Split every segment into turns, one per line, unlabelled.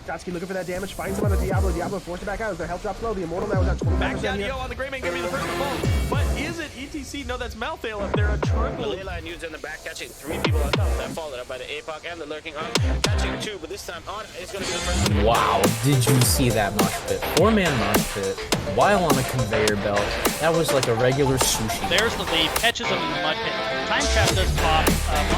Satsuki looking for that damage, finds him on the Diablo. Diablo forced it back out as their health drops low. The Immortal now is at 25%
Back down
here.
Yo on the Greymane, gonna be the first to fall. But is it ETC? No, that's Malthael up there. A triple.
The ley line used in the back, catching 3 people on top. That followed up by the APOC and the lurking on. Catching 2, but this time on is going to be the first one.
Wow, did you see that mosh pit? 4-man mosh pit while on a conveyor belt. That was like a regular sushi.
There's the lead, catches him in the mud pit. Time trap does pop.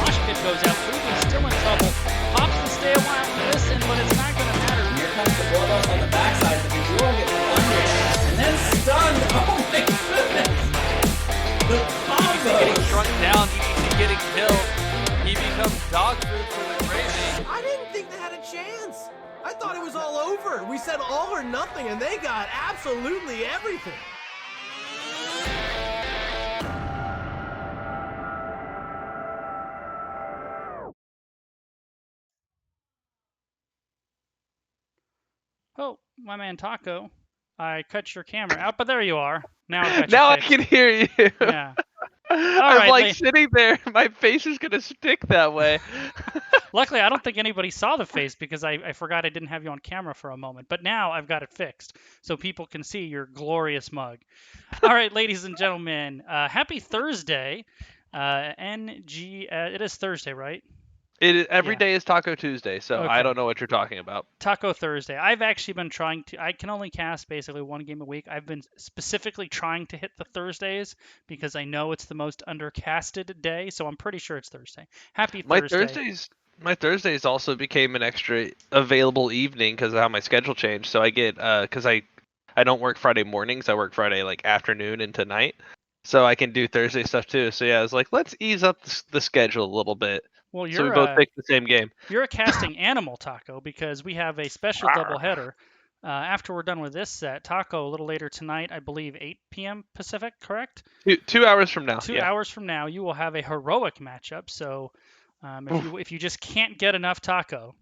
Mosh pit goes out. Ruben's still in trouble. Pops to stay a while and listen, but it's not going to matter.
Here comes the bloodlust on the backside. The Bejewel gets under and then stunned. Oh my goodness! The combo!
Getting shrunk down, ETC getting killed. He becomes dog food for the Greymane.
I didn't think they had a chance. I thought it was all over. We said all or nothing, and they got absolutely everything.
Oh, my man Taco. I cut your camera out, but there you are. Now
I can hear you.
Yeah.
I'm
right,
like sitting there. My face is gonna stick that way.
Luckily, I don't think anybody saw the face because I forgot I didn't have you on camera for a moment. But now I've got it fixed so people can see your glorious mug. All right, ladies and gentlemen, happy Thursday. It is Thursday, right?
Every day is Taco Tuesday, so
Okay.
I don't know what you're talking about.
Taco Thursday. I've actually been trying to. I can only cast basically one game a week. I've been specifically trying to hit the Thursdays because I know it's the most undercasted day, so I'm pretty sure it's Thursday. Happy Thursday.
My Thursdays also became an extra available evening because of how my schedule changed. So I get because I don't work Friday mornings. I work Friday like afternoon into night, so I can do Thursday stuff too. So yeah, I was like, let's ease up the schedule a little bit.
Well,
So we both picked the same game.
You're a casting animal, Taco, because we have a special doubleheader. After we're done with this set, Taco, a little later tonight, I believe 8 p.m. Pacific, correct?
2 hours from now.
2 hours from now, you will have a heroic matchup. So if you just can't get enough Taco,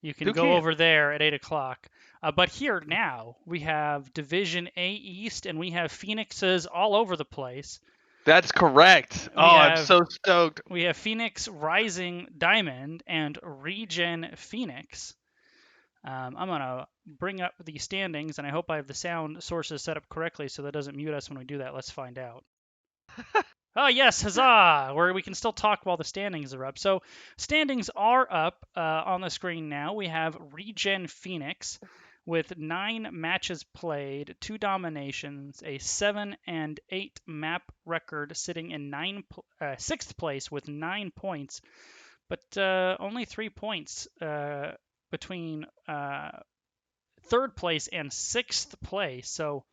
you can go over there at 8 o'clock. But here now, we have Division A East, and we have Phoenixes all over the place.
That's correct. I'm so stoked.
We have Phoenix Rising Diamond and ReGen Phoenix. I'm going to bring up the standings, and I hope I have the sound sources set up correctly so that doesn't mute us when we do that. Let's find out. Oh, yes, huzzah! Where we can still talk while the standings are up. So standings are up on the screen now. We have ReGen Phoenix with 9 matches played, 2 dominations, a 7-8 map record, sitting in 6th place with 9 points, but only 3 points between 3rd place and 6th place. So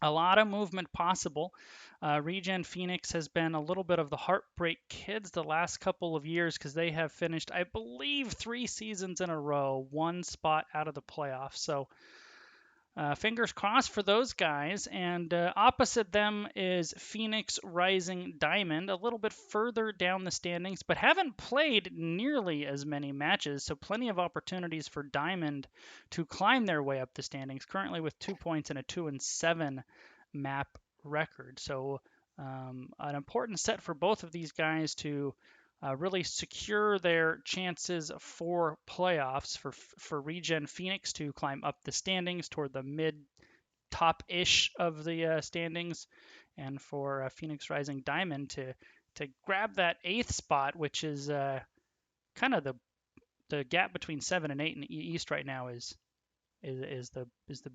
a lot of movement possible. ReGen Phoenix has been a little bit of the heartbreak kids the last couple of years because they have finished, I believe, 3 seasons in a row, 1 spot out of the playoffs. So fingers crossed for those guys. And opposite them is Phoenix Rising Diamond, a little bit further down the standings, but haven't played nearly as many matches. So plenty of opportunities for Diamond to climb their way up the standings, currently with 2 points and a 2-7 map record. So an important set for both of these guys to really secure their chances for playoffs, for ReGen Phoenix to climb up the standings toward the mid-top-ish of the standings, and for Phoenix Rising Diamond to grab that 8th spot, which is kind of the gap between 7 and 8 in the East right now is the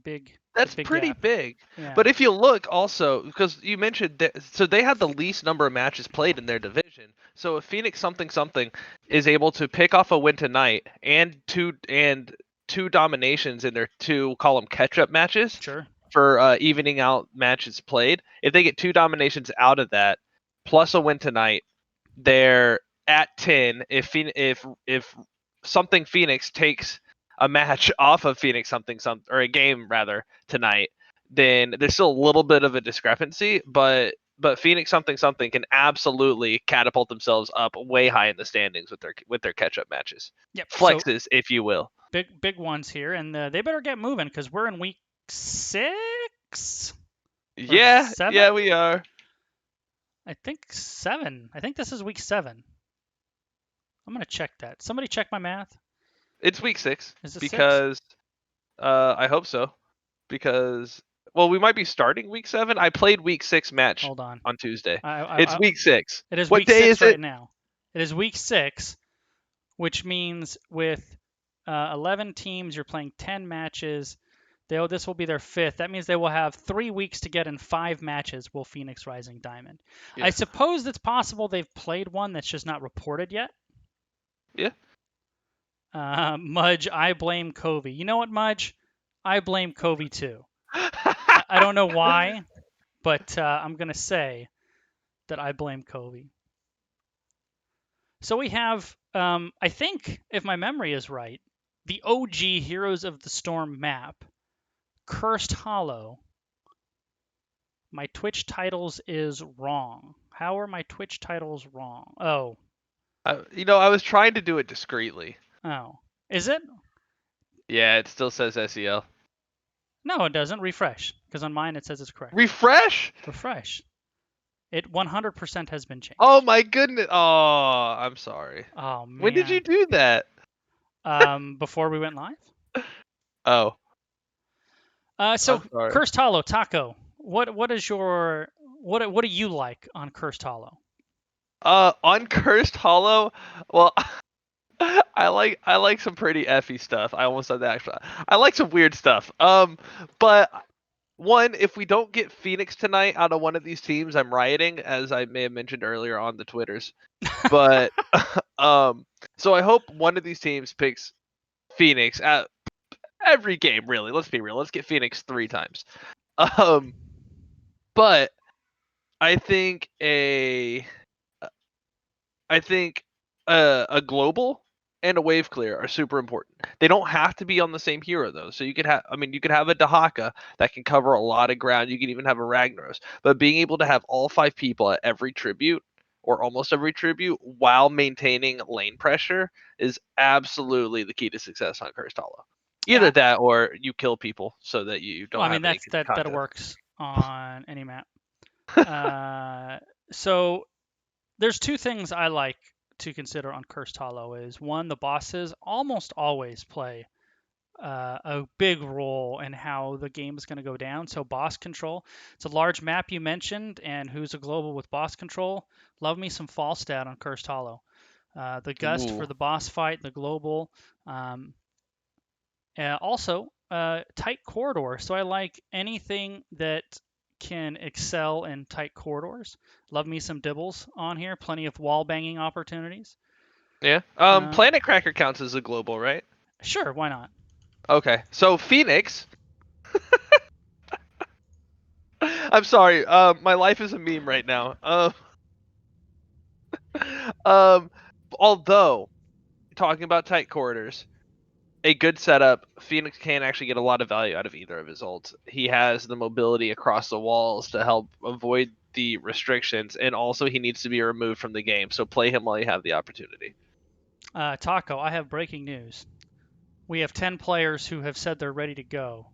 big.
That's
big
pretty
gap.
big.
Yeah.
But if you look also, because you mentioned that, so they had the least number of matches played in their division. So if Phoenix something is able to pick off a win tonight and two dominations in their 2 column catch-up matches,
Sure.
for evening out matches played, if they get 2 dominations out of that plus a win tonight, they're at 10. If something Phoenix takes a match off of Phoenix or a game rather tonight, then there's still a little bit of a discrepancy, but Phoenix something can absolutely catapult themselves up way high in the standings with their catch-up matches.
Yep.
Flexes,
So,
if you will.
big ones here, and they better get moving because we're in week 6.
Yeah,
7?
yeah, we are.
I think 7. I think this is week 7. I'm gonna check that. Somebody check my math.
It's week 6
Is it 6?
because I hope so. Because we might be starting week 7. I played week 6 match
Hold on.
Tuesday. It's
I,
week 6.
it is
What
week
day
6
is
right
it?
now. It is week 6, which means with 11 teams, you're playing 10 matches. This will be their 5th. That means they will have 3 weeks to get in 5 matches. Will Phoenix Rising Diamond?
Yeah.
I suppose it's possible they've played one that's just not reported yet.
Yeah.
Mudge, I blame Covey. You know what, Mudge? I blame Covey too. I don't know why, but I'm gonna say that I blame Covey. So we have, I think, if my memory is right, the OG Heroes of the Storm map, Cursed Hollow. My Twitch titles is wrong. How are my Twitch titles wrong? Oh.
I was trying to do it discreetly.
Oh. Is it?
Yeah, it still says SEL.
No, it doesn't. Refresh, because on mine it says it's correct.
Refresh?
Refresh. It 100% has been changed.
Oh my goodness. Oh, I'm sorry.
Oh man.
When did you do that?
Before we went live.
Oh.
So
I'm sorry.
Cursed Hollow, Taco. What is your what do you like on Cursed Hollow?
On Cursed Hollow, well, I like some pretty effy stuff. I almost said that actually. I like some weird stuff. But one, if we don't get Phoenix tonight out of one of these teams, I'm rioting, as I may have mentioned earlier on the Twitters. But so I hope one of these teams picks Phoenix at every game. Really, let's be real. Let's get Phoenix 3 times. But I think a global and a wave clear are super important. They don't have to be on the same hero though. So you could have a Dahaka that can cover a lot of ground. You can even have a Ragnaros. But being able to have all 5 people at every tribute or almost every tribute while maintaining lane pressure is absolutely the key to success on Cursed Hollow. Either that or you kill people so that you don't
Well, I
have
mean
any
that
content.
works on any map. So there's 2 things I like to consider on Cursed Hollow. Is one, the bosses almost always play a big role in how the game is going to go down. So boss control. It's a large map you mentioned, and who's a global with boss control? Love me some Falstad on Cursed Hollow. The Gust for the boss fight, the global. Also, tight corridor. So I like anything that can excel in tight corridors. Love me some Dibbles on here. Plenty of wall banging opportunities.
Yeah. Planet Cracker counts as a global, right?
Sure, why not?
Okay. So Phoenix. I'm sorry. My life is a meme right now. Although talking about tight corridors, a good setup, Phoenix can actually get a lot of value out of either of his ults. He has the mobility across the walls to help avoid the restrictions, and also he needs to be removed from the game. So play him while you have the opportunity.
Taco, I have breaking news. We have 10 players who have said they're ready to go.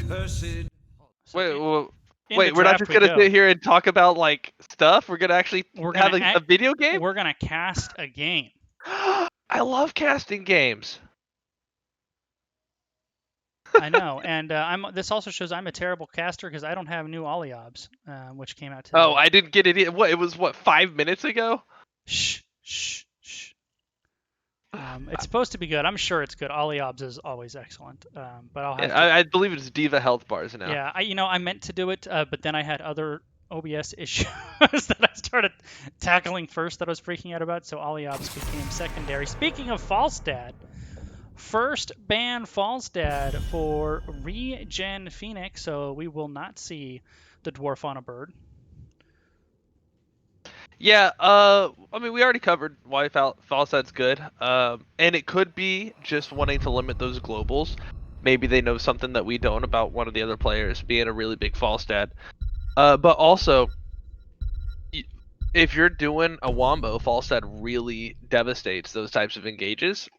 Cursed.
So
Wait, we're not just gonna sit here and talk about like stuff. We're gonna actually have a video game.
We're gonna cast a game.
I love casting games.
I know, and this also shows I'm a terrible caster because I don't have new Oliobs, which came out today.
Oh, I didn't get it. It was 5 minutes ago?
Shh. It's supposed to be good. I'm sure it's good. Oliobs is always excellent, but I'll have to...
I believe it's Diva Health Bars now.
Yeah, I meant to do it, but then I had other OBS issues that I started tackling first that I was freaking out about, so Oliobs became secondary. Speaking of Falstad, first ban Falstad for ReGen Phoenix, so we will not see the dwarf on a bird.
Yeah, I mean, we already covered why Falstad's good, and it could be just wanting to limit those globals. Maybe they know something that we don't about one of the other players being a really big Falstad. But also, if you're doing a wombo, Falstad really devastates those types of engages.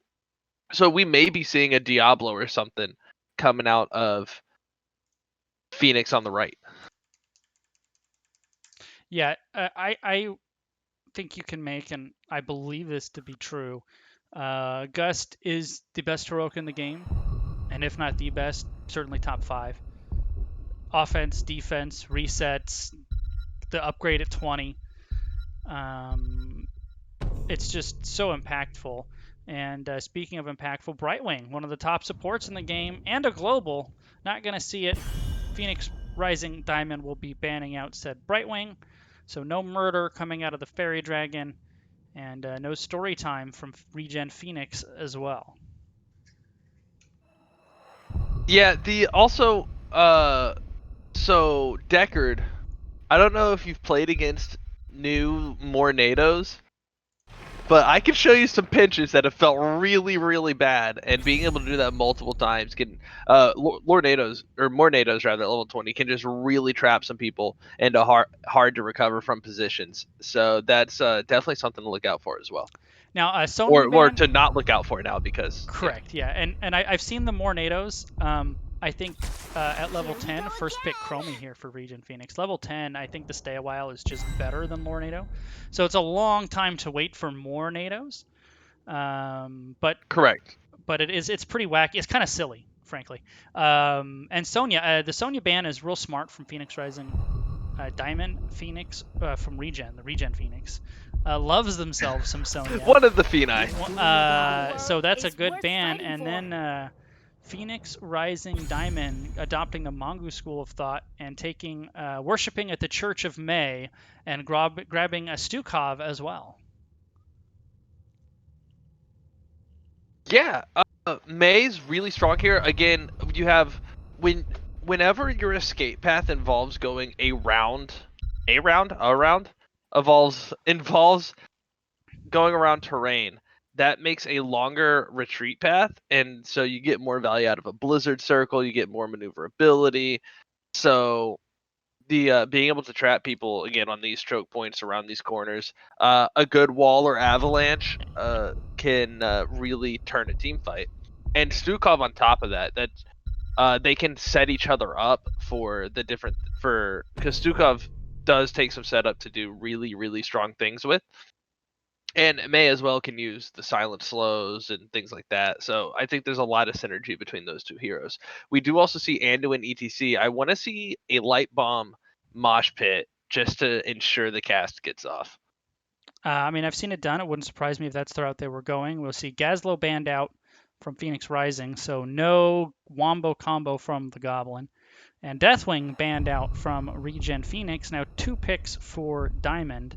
So we may be seeing a Diablo or something coming out of Phoenix on the right.
Yeah, I think you can make, and I believe this to be true, Gust is the best heroic in the game, and if not the best, certainly top 5. Offense, defense, resets, the upgrade at 20. It's just so impactful. And speaking of impactful, Brightwing, one of the top supports in the game, and a global. Not going to see it. Phoenix Rising Diamond will be banning out said Brightwing. So no murder coming out of the Fairy Dragon, and no story time from ReGen Phoenix as well.
Yeah, so Deckard, I don't know if you've played against new Mornados, but I can show you some pinches that have felt really, really bad, and being able to do that multiple times can Mornados rather at level 20 can just really trap some people into hard to recover from positions. So that's definitely something to look out for as well.
Now, Sonya
or to not look out for now because
correct, yeah. And I've seen the Mornados. I think at level 10, first pick Chromie here for ReGen Phoenix. Level 10, I think the stay a while is just better than Mornado. So it's a long time to wait for Mornados. But
correct.
But it's pretty wacky. It's kind of silly, frankly. And Sonya, the Sonya ban is real smart from Phoenix Rising. Diamond Phoenix from ReGen, the ReGen Phoenix. Loves themselves some Sonya.
One of the Phenai.
So that's a good ban. And then Phoenix Rising Diamond adopting the Mongoose school of thought and taking worshipping at the Church of May and grabbing a Stukov as well.
Yeah, May's really strong here. Again, you have whenever your escape path involves going involves going around terrain, that makes a longer retreat path, and so you get more value out of a blizzard circle, you get more maneuverability. So the being able to trap people again on these choke points around these corners, a good wall or avalanche can really turn a team fight. And Stukov on top of that they can set each other up for the different because Stukov does take some setup to do really, really strong things with. And May as well can use the silent slows and things like that. So I think there's a lot of synergy between those two heroes. We do also see Anduin ETC. I want to see a light bomb mosh pit just to ensure the cast gets off.
I mean, I've seen it done. It wouldn't surprise me if that's the route they were going. We'll see Gazlo banned out from Phoenix Rising, so no Wombo combo from the Goblin. And Deathwing banned out from ReGen Phoenix. Now 2 picks for Diamond.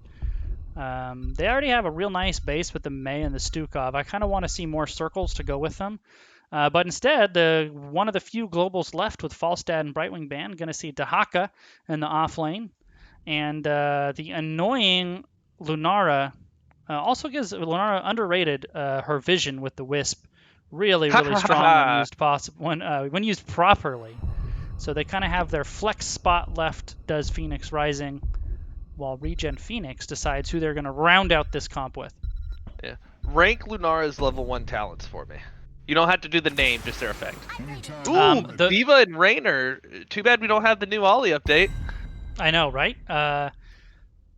They already have a real nice base with the May and the Stukov. I kind of want to see more circles to go with them. But instead, one of the few globals left with Falstad and Brightwing ban, going to see Dahaka in the off lane. And the annoying Lunara also gives Lunara underrated her vision with the Wisp. Really, really strong when used properly. So they kind of have their flex spot left, does Phoenix Rising, while ReGen Phoenix decides who they're going to round out this comp with.
Yeah. Rank Lunara's level 1 talents for me. You don't have to do the name, just their effect. Ooh, Diva and Rainer. Too bad we don't have the new Ollie update.
I know, right?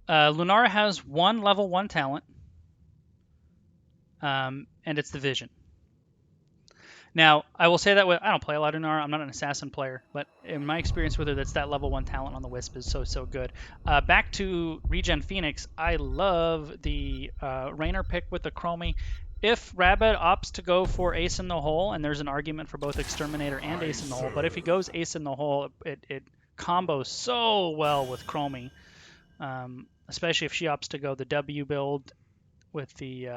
Lunara has 1 level 1 talent, and it's the Vision. Now, I will say that I don't play a lot of Lunara. I'm not an assassin player, but in my experience with her, that's that level 1 talent on the Wisp is so good. Back to ReGen Phoenix, I love the Rainer pick with the Chromie. If Rabbit opts to go for Ace in the Hole, and there's an argument for both Exterminator and Ace in the Hole, but if he goes Ace in the Hole, it combos so well with Chromie, especially if she opts to go the W build with the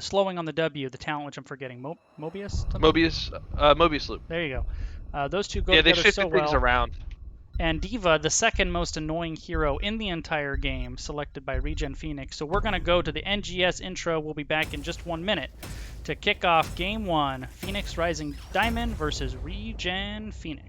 slowing on the W, the talent which I'm forgetting, Mobius?
Mobius Loop.
There you go. Those two go
together
so well. Yeah, they shifted
things around.
And Diva, the second most annoying hero in the entire game, selected by ReGen Phoenix. So we're going to go to the NGS intro. We'll be back in just 1 minute to kick off Game 1, Phoenix Rising Diamond versus ReGen Phoenix.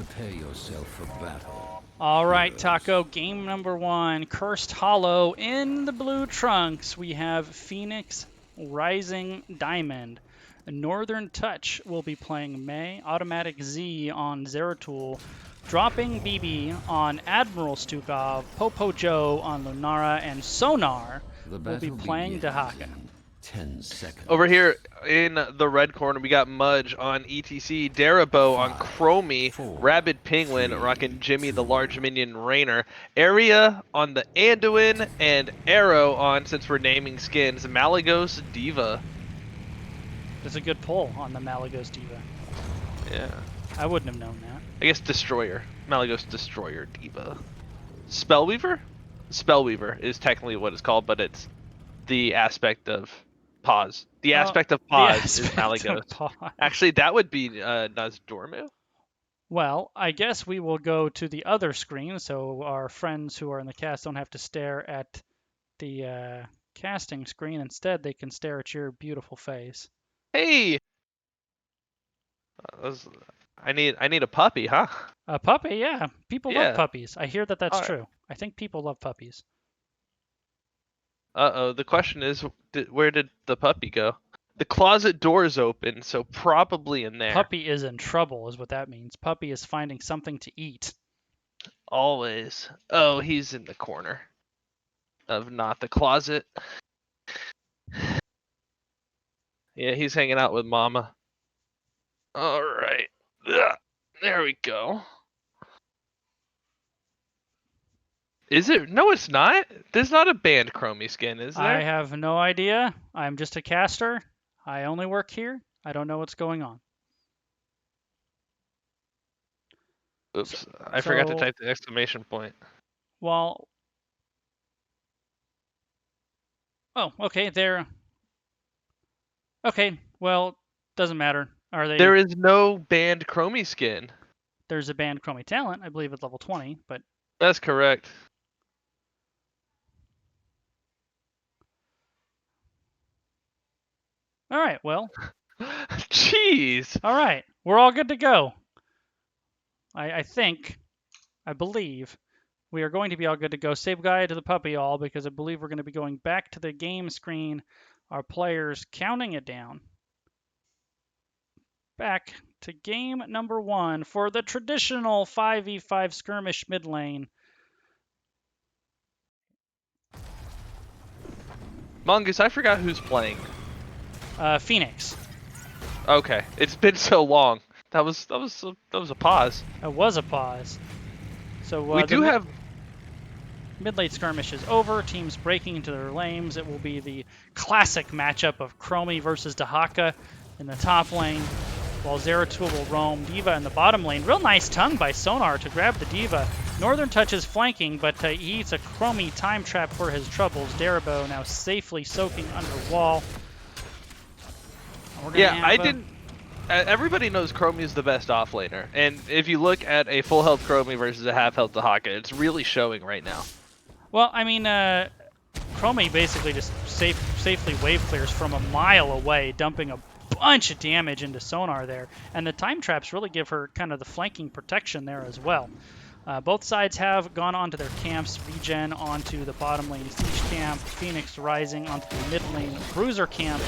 Prepare yourself for battle.
All right, Taco, game number 1, Cursed Hollow. In the blue trunks, we have Phoenix Rising Diamond. Northern Touch will be playing May. Automatic Z on Zeratul. Dropping BB on Admiral Stukov. Popo Joe on Lunara. And Sonar will be playing Dahaka.
10 seconds.
Over here in the red corner, we got Mudge on ETC, Darabo on Chromie, Rabid Penguin rocking Jimmy the Large Minion Rainer, Area on the Anduin, and Arrow on, since we're naming skins, Malagos Diva.
There's a good pull on the Malagos Diva.
Yeah.
I wouldn't have known that.
I guess Destroyer. Malagos Destroyer Diva. Spellweaver? Spellweaver is technically what it's called, but it's the aspect of pause. The aspect of pause is Malagos. Actually, that would be Nozdormu.
Well, I guess we will go to the other screen so our friends who are in the cast don't have to stare at the casting screen. Instead, they can stare at your beautiful face.
Hey! I need a puppy, huh?
A puppy, yeah. People
Yeah.
love puppies. I hear that that's
All right.
true. I think people love puppies.
Uh-oh, the question is, where did the puppy go? The closet door is open, so probably in there.
Puppy is in trouble, is what that means. Puppy is finding something to eat.
Always. Oh, he's in the corner of not the closet. Yeah, he's hanging out with Mama. All right. Ugh. There we go. Is it? No, it's not. There's not a banned Chromie skin, is there?
I have no idea. I'm just a caster. I only work here. I don't know what's going on.
Oops, I forgot to type the exclamation point.
Well, oh, okay, there. Okay, well, doesn't matter. Are they?
There is no banned Chromie skin.
There's a banned Chromie talent, I believe, at level 20, but.
That's correct.
All right, well.
Jeez.
All right, we're all good to go. I believe, we are going to be all good to go. Say goodbye to the puppy all, because I believe we're going to be going back to the game screen. Our players counting it down. Back to game number 1 for the traditional 5v5 skirmish mid lane.
Mongoose, I forgot who's playing.
Phoenix.
Okay, it's been so long. That was a pause.
It was a pause. So
we do have
mid-late skirmish is over. Teams breaking into their lanes. It will be the classic matchup of Chromie versus Dahaka in the top lane, while Zeratul will roam Diva in the bottom lane. Real nice tongue by Sonar to grab the Diva. Northern Touch is flanking, but he eats a Chromie time trap for his troubles. Darabo now safely soaking under wall.
Yeah, I didn't. Everybody knows Chromie is the best offlaner, and if you look at a full health Chromie versus a half health Dahaka, it's really showing right now.
Well, I mean, Chromie basically just safely wave clears from a mile away, dumping a bunch of damage into Sonar there, and the time traps really give her kind of the flanking protection there as well. Both sides have gone onto their camps. ReGen onto the bottom lane Siege camp, Phoenix Rising onto the mid lane Bruiser camp,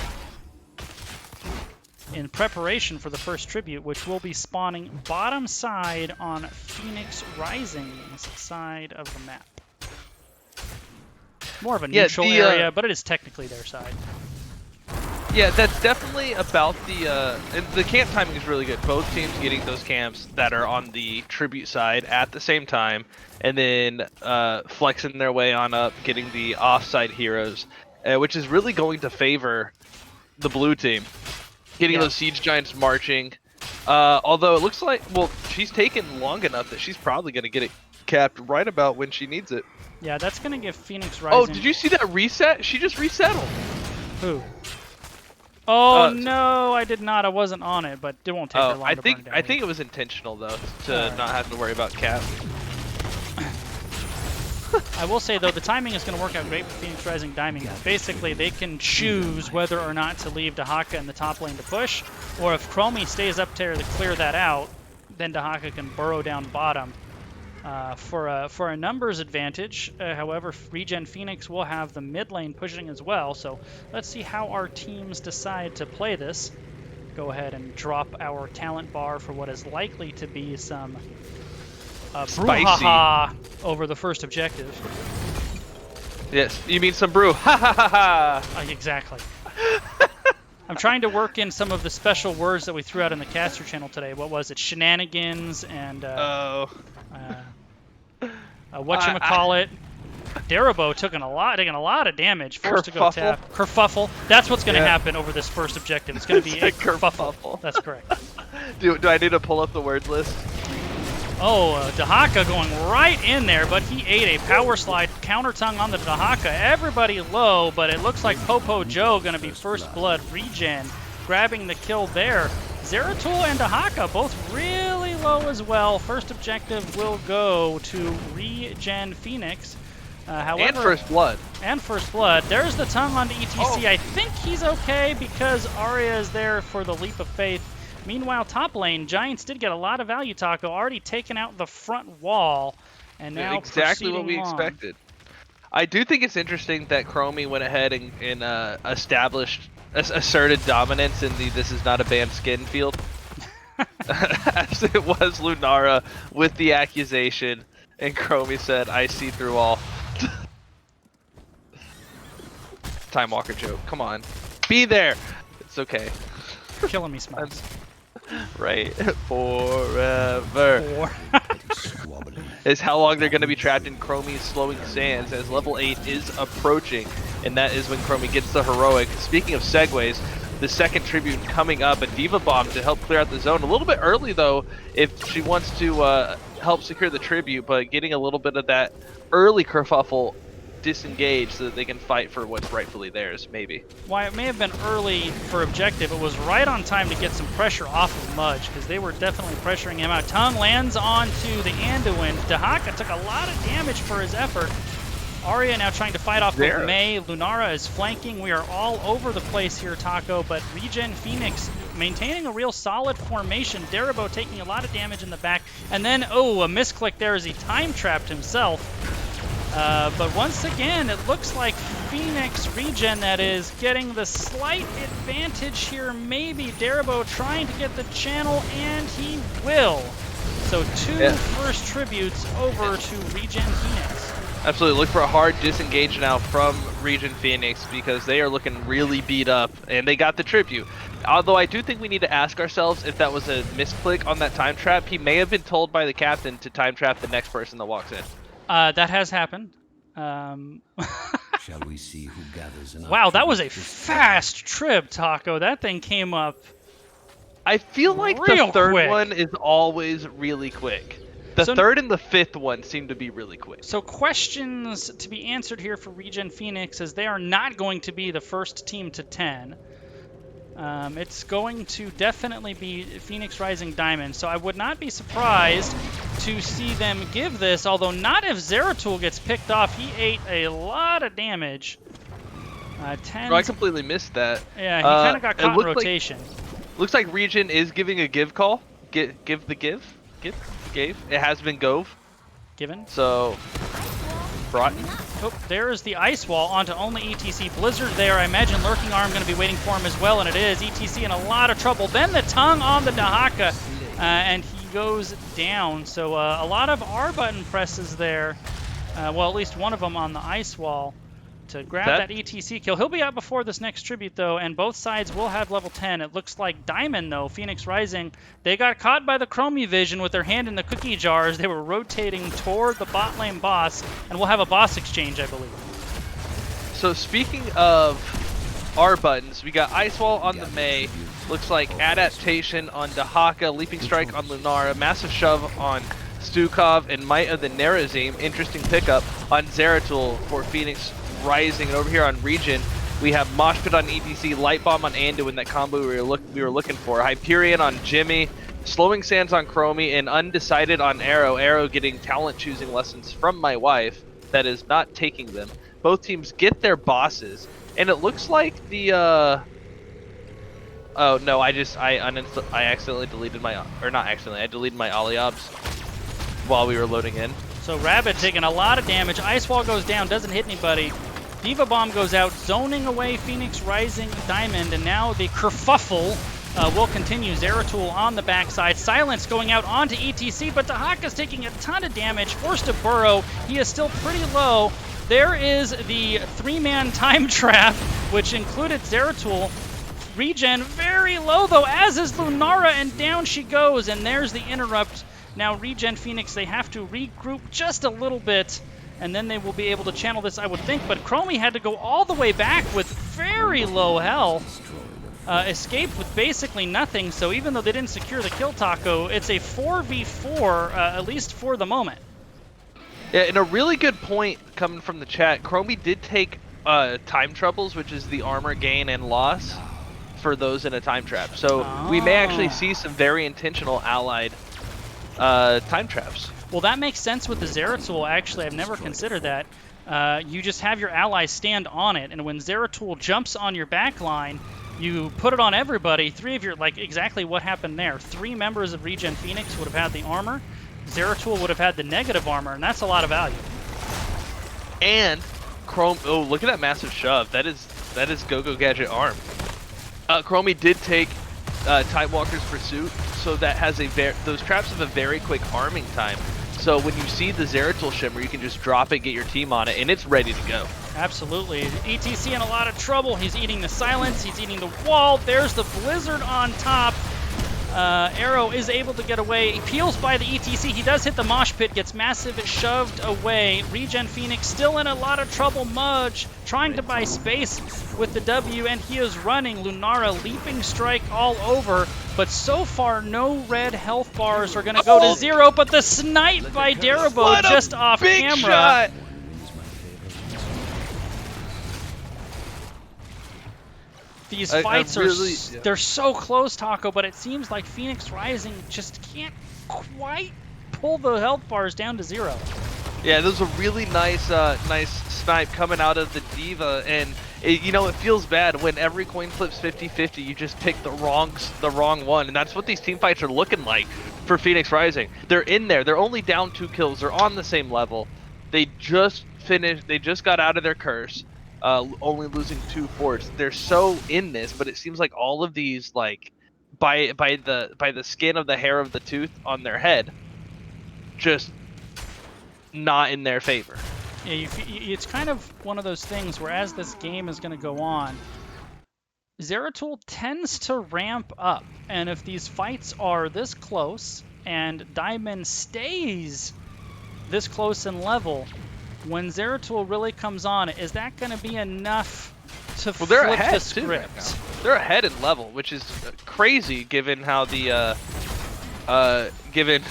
in preparation for the first tribute, which will be spawning bottom side on Phoenix Rising's side of the map. More of a neutral area, but it is technically their side.
Yeah, that's definitely about the camp timing is really good. Both teams getting those camps that are on the tribute side at the same time, and then flexing their way on up, getting the offside heroes, which is really going to favor the blue team. Getting those siege giants marching. Although it looks like, well, she's taken long enough that she's probably going to get it capped right about when she needs it.
Yeah, that's going to give Phoenix Rising...
Oh, did you see that reset? She just resettled.
Who? Oh, no, I did not. I wasn't on it, but it won't take her long to burn down.
I think it was intentional, though, to not have to worry about cap.
I will say, though, the timing is going to work out great for Phoenix Rising Diamond. Basically, they can choose whether or not to leave Dahaka in the top lane to push, or if Chromie stays up there to clear that out, then Dahaka can burrow down bottom for a numbers advantage. However, ReGen Phoenix will have the mid lane pushing as well. So let's see how our teams decide to play this. Go ahead and drop our talent bar for what is likely to be some brouhaha over the first objective.
Yes, you mean some brew. Ha ha ha ha!
Exactly. I'm trying to work in some of the special words that we threw out in the caster channel today. What was it? Shenanigans and whatchamacallit. Darabo taking a lot of damage, forced to go tap. Kerfuffle. That's what's going to happen over this first objective. It's going to be a kerfuffle. That's correct.
Do I need to pull up the word list?
Oh, Dahaka going right in there, but he ate a power slide counter tongue on the Dahaka. Everybody low, but it looks like Popo Joe going to be first blood. ReGen grabbing the kill there. Zeratul and Dahaka both really low as well. First objective will go to ReGen Phoenix. However,
and first blood.
And first blood. There's the tongue on the ETC. Oh. I think he's okay because Arya is there for the leap of faith. Meanwhile, top lane, Giants did get a lot of value, Taco. Already taken out the front wall, and now
exactly what we expected. I do think it's interesting that Chromie went ahead and asserted dominance in the "this is not a banned skin" field, as it was Lunara with the accusation, and Chromie said, "I see through all." Time Walker joke. Come on, be there. It's okay.
Killing me, Smalls.
Right, forever. Is how long they're going to be trapped in Chromie's slowing sands as level 8 is approaching, and that is when Chromie gets the heroic. Speaking of segues, the second tribute coming up, a Diva Bomb to help clear out the zone. A little bit early though, if she wants to help secure the tribute, but getting a little bit of that early kerfuffle disengaged so that they can fight for what's rightfully theirs, maybe.
Why it may have been early for objective, it was right on time to get some pressure off of Mudge, because they were definitely pressuring him out. Tongue lands onto the Anduin. Dahaka took a lot of damage for his effort. Arya now trying to fight off with Mei. Lunara is flanking. We are all over the place here, Taco, but ReGen Phoenix maintaining a real solid formation. Darabo taking a lot of damage in the back, and then, oh, a misclick there as he time-trapped himself. But once again, it looks like Phoenix ReGen, that is, getting the slight advantage here. Maybe Darabo trying to get the channel, and he will. So two first tributes over to ReGen Phoenix.
Absolutely. Look for a hard disengage now from ReGen Phoenix because they are looking really beat up, and they got the tribute. Although I do think we need to ask ourselves if that was a misclick on that time trap. He may have been told by the captain to time trap the next person that walks in.
That has happened.
Shall we see who gathers in
wow, that was a fast trip, Taco. That thing came up.
I feel like the third one is always really quick. The third and the fifth one seem to be really quick.
So questions to be answered here for ReGen Phoenix is they are not going to be the first team to 10. It's going to definitely be Phoenix Rising Diamond, so I would not be surprised to see them give this, although not if Zeratul gets picked off. He ate a lot of damage. 10.
Oh, I completely missed that.
Yeah, he kind of got caught in rotation.
Looks like ReGen is giving a give call. Gave. It has been gove.
Given.
So, brought.
Oh, there's the ice wall onto only ETC. Blizzard there. I imagine Lurking Arm going to be waiting for him as well, and it is. ETC in a lot of trouble. Then the tongue on the Dahaka, and he goes down. So a lot of R button presses there. Well, at least one of them on the ice wall to grab that ETC kill. He'll be out before this next tribute, though, and both sides will have level 10. It looks like Diamond, though, Phoenix Rising, they got caught by the Chromie Vision with their hand in the cookie jars. They were rotating toward the bot lane boss, and we'll have a boss exchange, I believe.
So speaking of R buttons, we got Ice Wall on the Mei. Looks like Adaptation on Dahaka, Leaping Strike on Lunara, Massive Shove on Stukov, and Might of the Nerazim. Interesting pickup on Zeratul for Phoenix Rising. And over here on ReGen, we have Mosh Pit on ETC, Light Bomb on Anduin, that combo we were looking for. Hyperion on Jimmy, Slowing Sands on Chromie, and Undecided on Arrow. Arrow getting talent choosing lessons from my wife, that is not taking them. Both teams get their bosses, and it looks like the Oh no, I accidentally deleted my, or not accidentally, I deleted my ollie obs while we were loading in.
So Rabbit taking a lot of damage. Ice Wall goes down, doesn't hit anybody. Diva Bomb goes out, zoning away Phoenix Rising Diamond, and now the kerfuffle will continue. Zeratul on the backside. Silence going out onto ETC, but Dahaka's taking a ton of damage, forced to burrow. He is still pretty low. There is the 3-man time trap, which included Zeratul. ReGen very low though, as is Lunara, and down she goes, and there's the interrupt. Now ReGen Phoenix, they have to regroup just a little bit, and then they will be able to channel this, I would think. But Chromie had to go all the way back with very low health. Escaped with basically nothing, so even though they didn't secure the kill taco, it's a 4v4, at least for the moment.
Yeah, and a really good point coming from the chat. Chromie did take time troubles, which is the armor gain and loss for those in a time trap. So we may actually see some very intentional allied time traps.
Well, that makes sense with the Zeratul, actually. I've never considered that. You just have your allies stand on it, and when Zeratul jumps on your back line, you put it on everybody. 3 of your, like exactly what happened there. 3 members of ReGen Phoenix would have had the armor. Zeratul would have had the negative armor, and that's a lot of value.
And oh, look at that massive shove. That is Go-Go Gadget arm. Chromie did take Time Walker's Pursuit, so that has those traps have a very quick arming time. So when you see the Zeratul Shimmer, you can just drop it, get your team on it, and it's ready to go.
Absolutely. ETC in a lot of trouble. He's eating the silence. He's eating the wall. There's the blizzard on top. Arrow is able to get away. He peels by the ETC. He does hit the mosh pit, gets massive shoved away. ReGen Phoenix still in a lot of trouble. Mudge trying to buy space with the W, and he is running. Lunara leaping strike all over, but so far no red health bars are going to go to 0, but the snipe by Darabo just off camera.
Shot.
These fights they're so close, Taco, but it seems like Phoenix Rising just can't quite pull the health bars down to 0.
Yeah, there was a really nice snipe coming out of the Diva, and it feels bad when every coin flips 50-50. You just pick the wrong one, and that's what these team fights are looking like for Phoenix Rising. They're in there. They're only down 2 kills. They're on the same level. They just finished. They just got out of their curse. Only losing 2 forts. They're so in this, but it seems like all of these, like, by the skin of the hair of the tooth on their head, just not in their favor.
Yeah, it's kind of one of those things where as this game is going to go on, Zeratul tends to ramp up, and if these fights are this close and Diamond stays this close in level, when Zeratul really comes on, is that going to be enough to flip the script?
Right, they're ahead in level, which is crazy given how given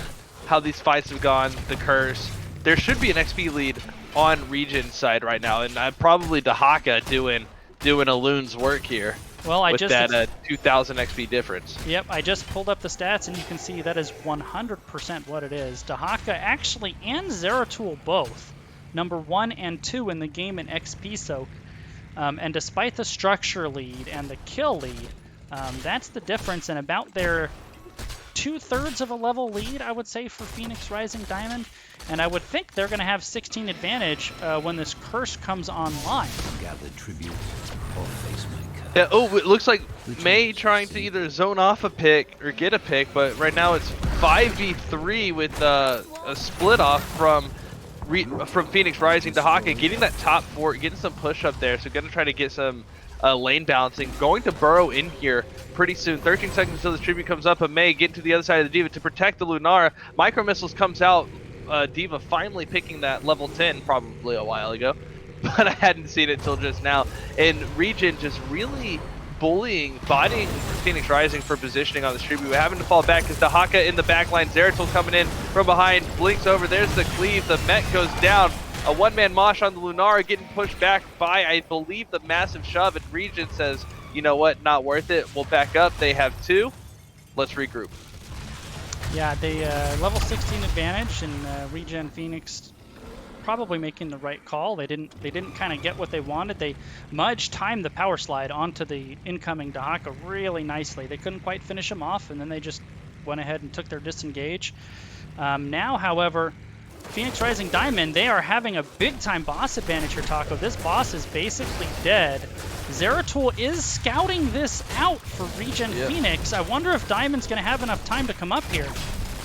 how these fights have gone. The curse. There should be an XP lead on ReGen's side right now, and probably Dahaka doing a loon's work here.
Well,
with that 2,000 XP difference.
Yep, I just pulled up the stats, and you can see that is 100% what it is. Dahaka actually and Zeratul both. Number 1 and 2 in the game in XP soak. And despite the structure lead and the kill lead, that's the difference in about their 2/3 of a level lead, I would say, for Phoenix Rising Diamond. And I would think they're going to have 16 advantage when this curse comes online.
Gather tribute or face my curse.
Yeah, oh, it looks like May trying to either zone off a pick or get a pick, but right now it's 5v3 with a split off from Phoenix Rising. Dahaka getting that top fort, getting some push up there, so going to try to get some lane balancing. Going to burrow in here pretty soon. 13 seconds until the tribute comes up, and May getting to the other side of the Diva to protect the Lunara. Micro Missiles comes out. Diva finally picking that level 10 probably a while ago, but I hadn't seen it till just now. And ReGen just really bodying Phoenix Rising for positioning on the tribute. We're having to fall back because Dahaka in the back line. Zeratul coming in from behind, blinks over. There's the cleave. The Met goes down. A one-man mosh on the Lunara getting pushed back by, I believe, the massive shove. And ReGen says, you know what, not worth it. We'll back up. They have 2. Let's regroup.
Yeah, they level 16 advantage, and ReGen Phoenix probably making the right call. They didn't kind of get what they wanted. Mudge timed the power slide onto the incoming Dahaka really nicely. They couldn't quite finish him off, and then they just went ahead and took their disengage. Now, however, Phoenix Rising Diamond, they are having a big-time boss advantage here, Taco. This boss is basically dead. Zeratul is scouting this out for ReGen Phoenix. I wonder if Diamond's going to have enough time to come up here.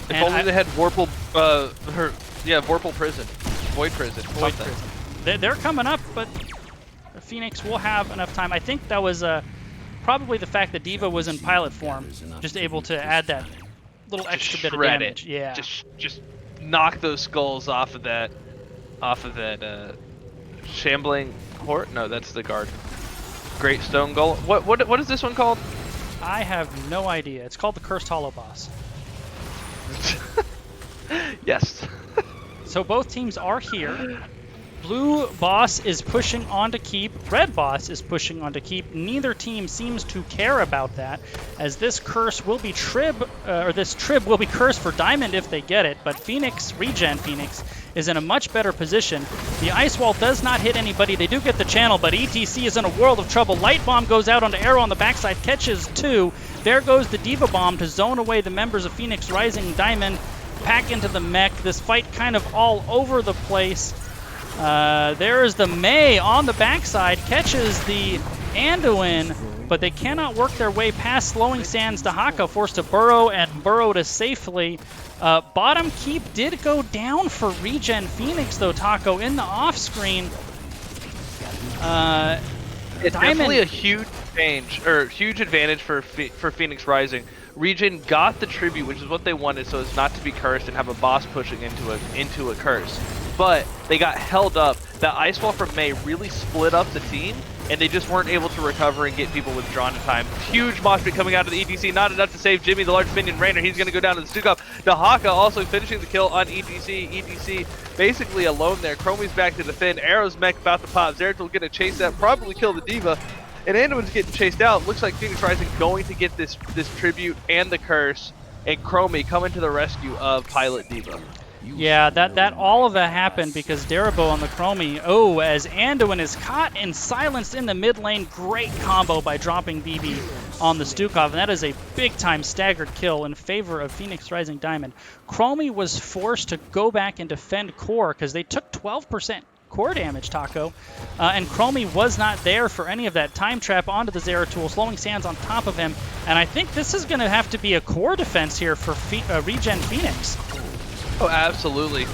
If only they had Vorpal, Vorpal Prison. Void Prison.
Void Prison. They're coming up, but Phoenix will have enough time. I think that was probably the fact that D.Va was in pilot form, just able to add that little extra bit of damage. Yeah.
Just knock those skulls off of that shambling horde. No, that's the guard. Great stone golem. What is this one called?
I have no idea. It's called the Cursed Hollow Boss.
Yes.
So both teams are here. Blue boss is pushing on to keep. Red boss is pushing on to keep. Neither team seems to care about that, as this curse will be this trib will be cursed for Diamond if they get it. But ReGen Phoenix is in a much better position. The ice wall does not hit anybody. They do get the channel, but ETC is in a world of trouble. Light bomb goes out onto Arrow on the backside, catches 2. There goes the D.Va bomb to zone away the members of Phoenix Rising Diamond. Back into the mech. This fight kind of all over the place. There is the Mei on the backside, catches the Anduin, but they cannot work their way past Slowing Sands. Dahaka forced to burrow to safely. Bottom keep did go down for ReGen Phoenix, though, Taco, in the off-screen.
It's definitely a huge advantage for Phoenix Rising. ReGen got the tribute, which is what they wanted, so as not to be cursed and have a boss pushing into a curse. But they got held up. That ice wall from Mei really split up the team, and they just weren't able to recover and get people withdrawn in time. Huge mosh pit coming out of the ETC, not enough to save Jimmy, the large minion Rainer. He's going to go down to the Stukov. Dahaka also finishing the kill on ETC. ETC basically alone there. Chromie's back to defend. Arrow's mech about to pop. Zeratul going to chase that, probably kill the D.Va. And Anduin's getting chased out. Looks like Phoenix Rising going to get this tribute and the curse, and Chromie coming to the rescue of Pilot D.Va.
Yeah, that all of that happened because Darabo on the Chromie. Oh, as Anduin is caught and silenced in the mid lane. Great combo by dropping BB on the Stukov, and that is a big-time staggered kill in favor of Phoenix Rising Diamond. Chromie was forced to go back and defend core because they took 12% core damage, Taco, and Chromie was not there for any of that. Time trap onto the Zeratul, Slowing Sands on top of him, and I think this is going to have to be a core defense here for ReGen Phoenix.
Oh, absolutely.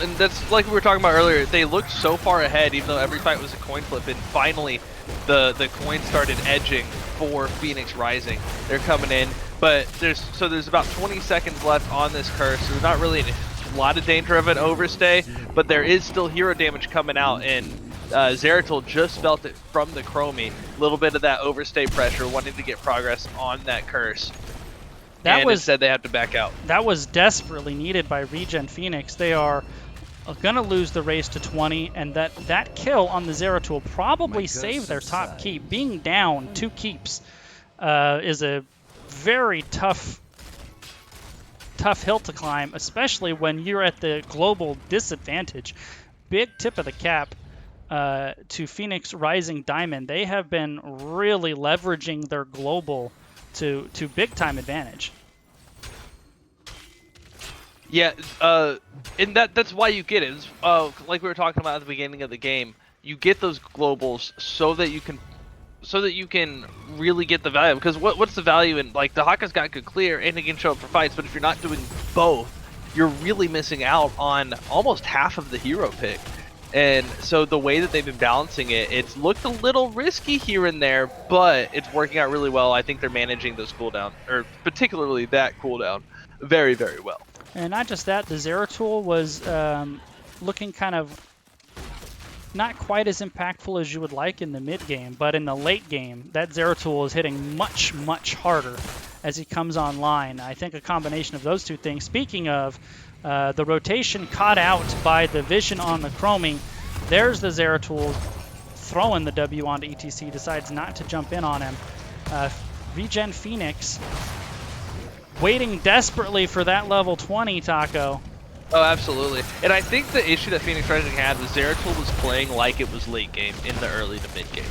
And that's like we were talking about earlier. They looked so far ahead, even though every fight was a coin flip, and finally the coin started edging for Phoenix Rising. They're coming in, but there's about 20 seconds left on this curse, so there's not really a lot of danger of an overstay, but there is still hero damage coming out, and Zeratul just felt it from the Chromie. A little bit of that overstay pressure, wanting to get progress on that curse. Instead they have to back out.
That was desperately needed by ReGen Phoenix. They are going to lose the race to 20, and that kill on the Zeratul probably saved their top keep. Being down 2 keeps is a very tough hill to climb, especially when you're at the global disadvantage. Big tip of the cap to Phoenix Rising Diamond. They have been really leveraging their global to big time advantage.
Yeah, and that's why you get it. Like we were talking about at the beginning of the game, you get those globals so that you can really get the value. Because what's the value in, like, Dahaka's got good clear and he can show up for fights, but if you're not doing both, you're really missing out on almost half of the hero pick. And so the way that they've been balancing it, it's looked a little risky here and there, but it's working out really well. I think they're managing those cooldown, or particularly that cooldown, very, very well.
And not just that, the Zeratul was looking kind of not quite as impactful as you would like in the mid game, but in the late game, that Zeratul is hitting much, much harder as he comes online. I think a combination of those two things. Speaking of, the rotation caught out by the vision on the Chromie. There's the Zeratul throwing the W onto ETC, decides not to jump in on him. ReGen Phoenix waiting desperately for that level 20, Taco.
Oh, absolutely. And I think the issue that Phoenix Rising had was Zeratul was playing like it was late game in the early to mid game.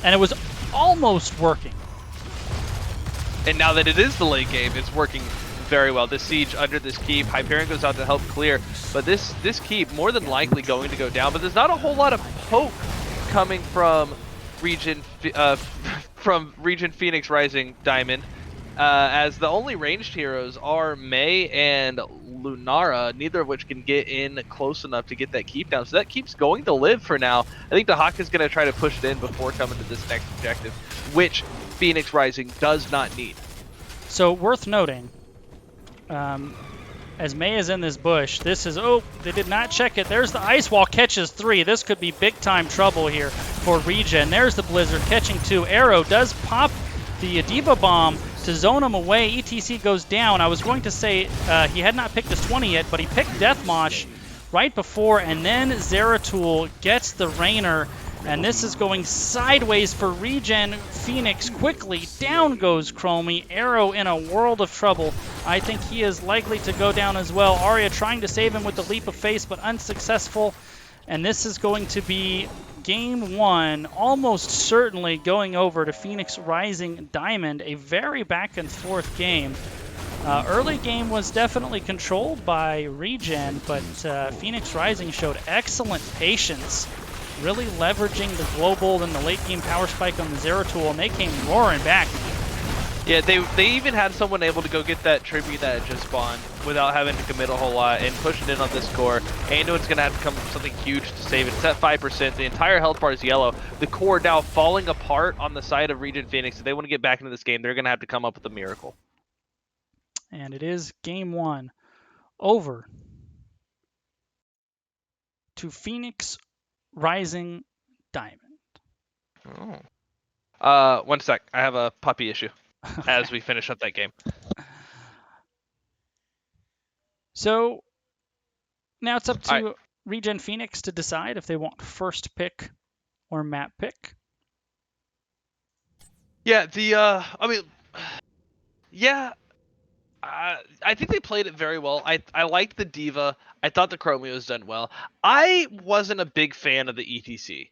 And it was almost working.
And now that it is the late game, it's working very well. This siege under this keep, Hyperion goes out to help clear, but this keep more than likely going to go down. But there's not a whole lot of poke coming from ReGen Phoenix Rising Diamond, as the only ranged heroes are Mei and Lunara, neither of which can get in close enough to get that keep down. So that keeps going to live for now. I think the Hawk is going to try to push it in before coming to this next objective, which Phoenix Rising does not need.
So worth noting, as Mei is in this bush, this is, oh, they did not check it. There's the Ice Wall, catches 3. This could be big time trouble here for ReGen. There's the Blizzard catching 2. Arrow does pop the D.Va bomb to zone him away. ETC goes down. I was going to say he had not picked his 20 yet, but he picked Deathmosh right before, and then Zeratul gets the Rainer, and this is going sideways for ReGen Phoenix quickly. Down goes Chromie. Arrow in a world of trouble. I think he is likely to go down as well. Arya trying to save him with the leap of faith, but unsuccessful. And this is going to be game 1, almost certainly going over to Phoenix Rising Diamond. A very back and forth game. Early game was definitely controlled by ReGen, but Phoenix Rising showed excellent patience, really leveraging the global and the late game power spike on the Zeratul, and they came roaring back.
Yeah, they even had someone able to go get that tribute that had just spawned without having to commit a whole lot and push it in on this core. Anduin's going to have to come from something huge to save it. It's at 5%. The entire health bar is yellow. The core now falling apart on the side of ReGen Phoenix. If they want to get back into this game, they're going to have to come up with a miracle.
And it is game 1 over to Phoenix Rising Diamond.
Oh. 1 sec. I have a puppy issue
Okay.
as we finish up that game.
So now it's up to ReGen Phoenix to decide if they want first pick or map pick.
Yeah, I think they played it very well. I liked the D.Va. I thought the Chromie was done well. I wasn't a big fan of the ETC.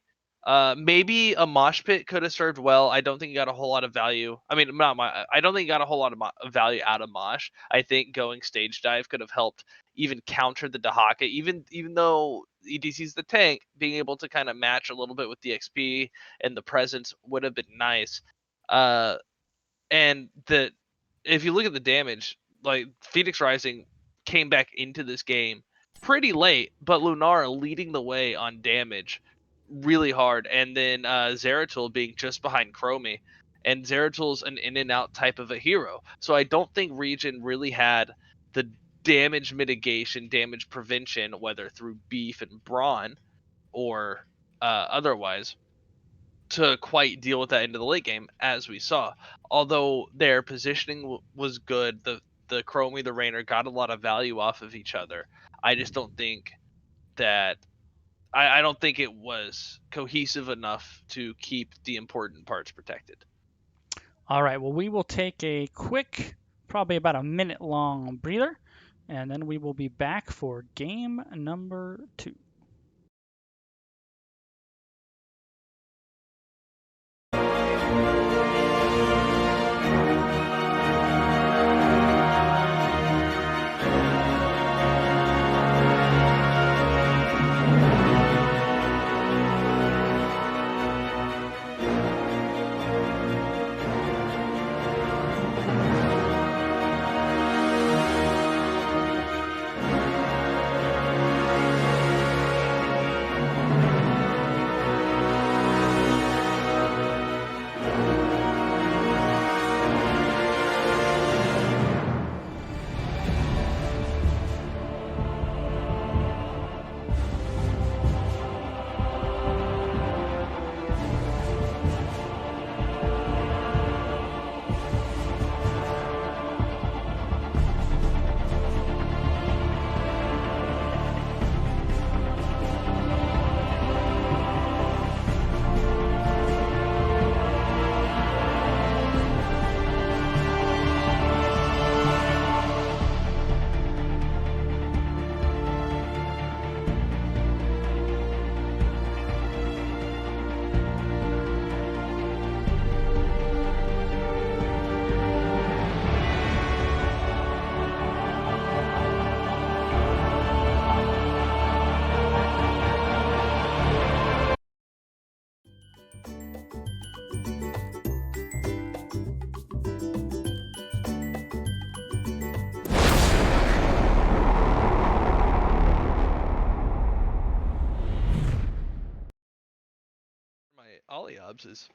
Maybe a mosh pit could have served well. I don't think you got a whole lot of value. I mean, I don't think you got a whole lot of value out of mosh. I think going stage dive could have helped even counter the Dahaka. Even though ETC's the tank, being able to kind of match a little bit with the XP and the presence would have been nice. And if you look at the damage, like Phoenix Rising came back into this game pretty late, but Lunara leading the way on damage really hard, and then Zeratul being just behind Chromie, and Zeratul's an in and out type of a hero. So I don't think ReGen really had the damage mitigation, damage prevention, whether through beef and brawn or otherwise, to quite deal with that into the late game, as we saw. Although their positioning was good, the Chromie, the Rainer got a lot of value off of each other. I just don't think that I don't think it was cohesive enough to keep the important parts protected.
All right, well, we will take a quick, probably about a minute long breather, and then we will be back for game number 2.
Polyobs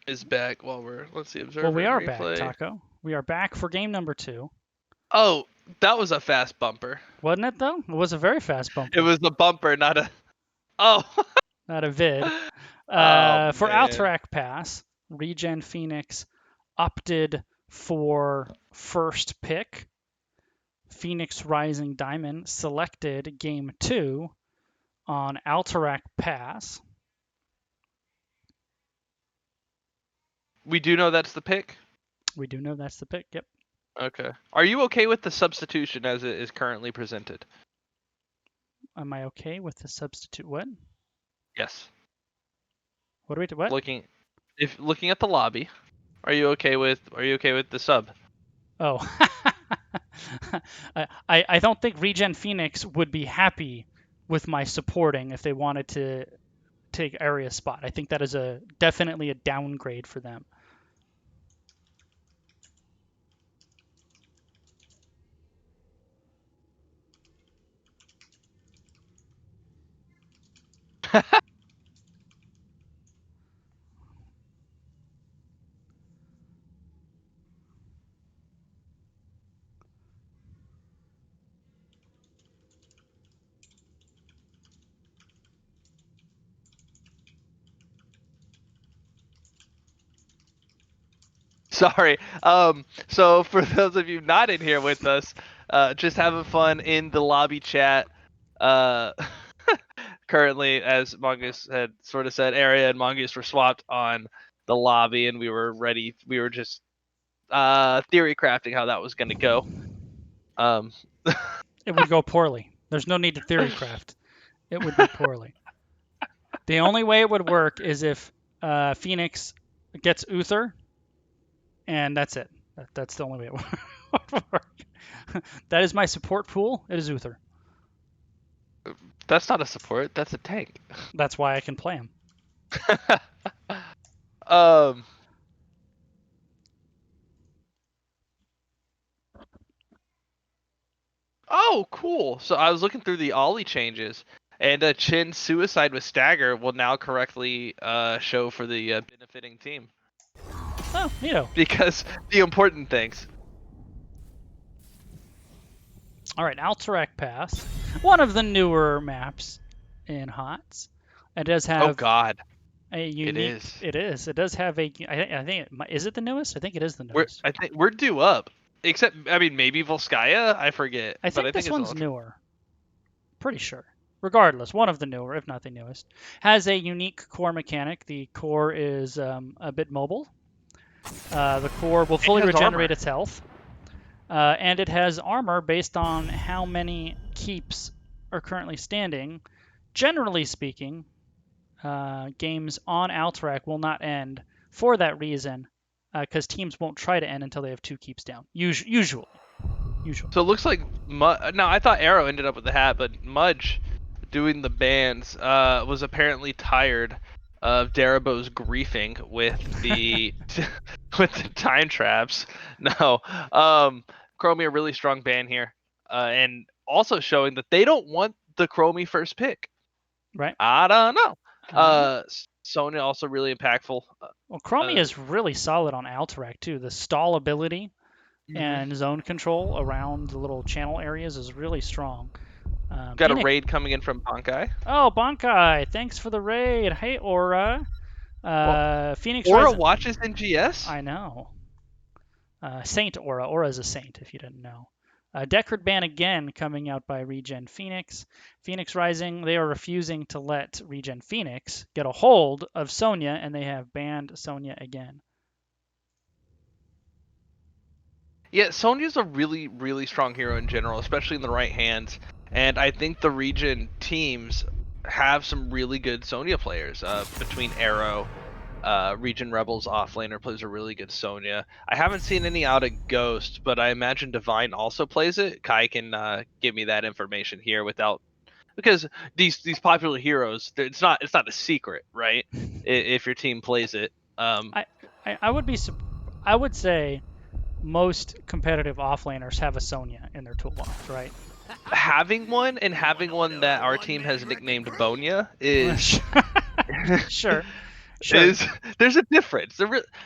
is back while we're let's see observer.
Well, we are
replay.
back, Taco. We are back for game number 2.
Oh, that was a fast bumper.
Wasn't it though? It was a very fast bumper.
It was the bumper, not a. Oh.
Not a vid.
Oh,
For
man.
Alterac Pass, ReGen Phoenix opted for first pick. Phoenix Rising Diamond selected game 2 on Alterac Pass.
We do know that's the pick.
We do know that's the pick. Yep.
Okay. Are you okay with the substitution as it is currently presented?
Am I okay with the substitute? What?
Yes.
What do we do? What?
Looking at the lobby, are you okay with the sub?
Oh. I don't think ReGen Phoenix would be happy with my supporting if they wanted to take area spot. I think that is definitely a downgrade for them.
Sorry. So for those of you not in here with us, just having fun in the lobby chat. Currently, as Mongoose had sort of said, Area and Mongoose were swapped on the lobby, and we were ready. We were just theory crafting how that was going to go.
It would go poorly. There's no need to theory craft. It would go poorly. The only way it would work is if Phoenix gets Uther, and that's it. That's the only way it would work. That is my support pool. It is Uther.
That's not a support. That's a tank.
That's why I can play him.
Oh, cool. So I was looking through the Ollie changes, and Chin Suicide with Stagger will now correctly show for the benefiting team.
Oh,
Because the important things.
All right, Alterac Pass, one of the newer maps in HOTS. It does have.
Oh God.
A unique.
It is.
It is. It does have a. I think. Is it the newest? I think it is the newest.
I think we're due up. Except, I mean, maybe Volskaya. I forget.
I think
but
this one's newer. Pretty sure. Regardless, one of the newer, if not the newest, has a unique core mechanic. The core is a bit mobile. The core will fully regenerate its health, and it has armor based on how many keeps are currently standing. Generally speaking, games on Alterac will not end for that reason, because teams won't try to end until they have 2 keeps down. Usually.
So it looks like no, I thought Arrow ended up with the hat, but Mudge, doing the bans, was apparently tired of Darabo's griefing with the with the time traps. No, Chromie a really strong ban here, and also showing that they don't want the Chromie first pick.
Right.
I don't know. Sonya also really impactful.
Well, Chromie is really solid on Alterac too. The stall ability and zone control around the little channel areas is really strong.
Got a raid coming in from Bankai.
Oh, Bankai, thanks for the raid. Hey, Aura. Phoenix
Aura
Rising.
watches NGS?
I know. Saint Aura. Aura is a saint, if you didn't know. Deckard ban again coming out by ReGen Phoenix. Phoenix Rising, they are refusing to let ReGen Phoenix get a hold of Sonya, and they have banned Sonya again.
Yeah, Sonya's a really, really strong hero in general, especially in the right hands. And I think the ReGen teams have some really good Sonya players. Between Arrow, ReGen Rebels offlaner plays a really good Sonya. I haven't seen any out of Ghost, but I imagine Divine also plays it. Kai can give me that information here because these popular heroes, it's not a secret, right? If your team plays it.
I would say most competitive offlaners have a Sonya in their toolbox, right?
Having one that our team has nicknamed Bonya is
Sure. Sure.
There's a difference.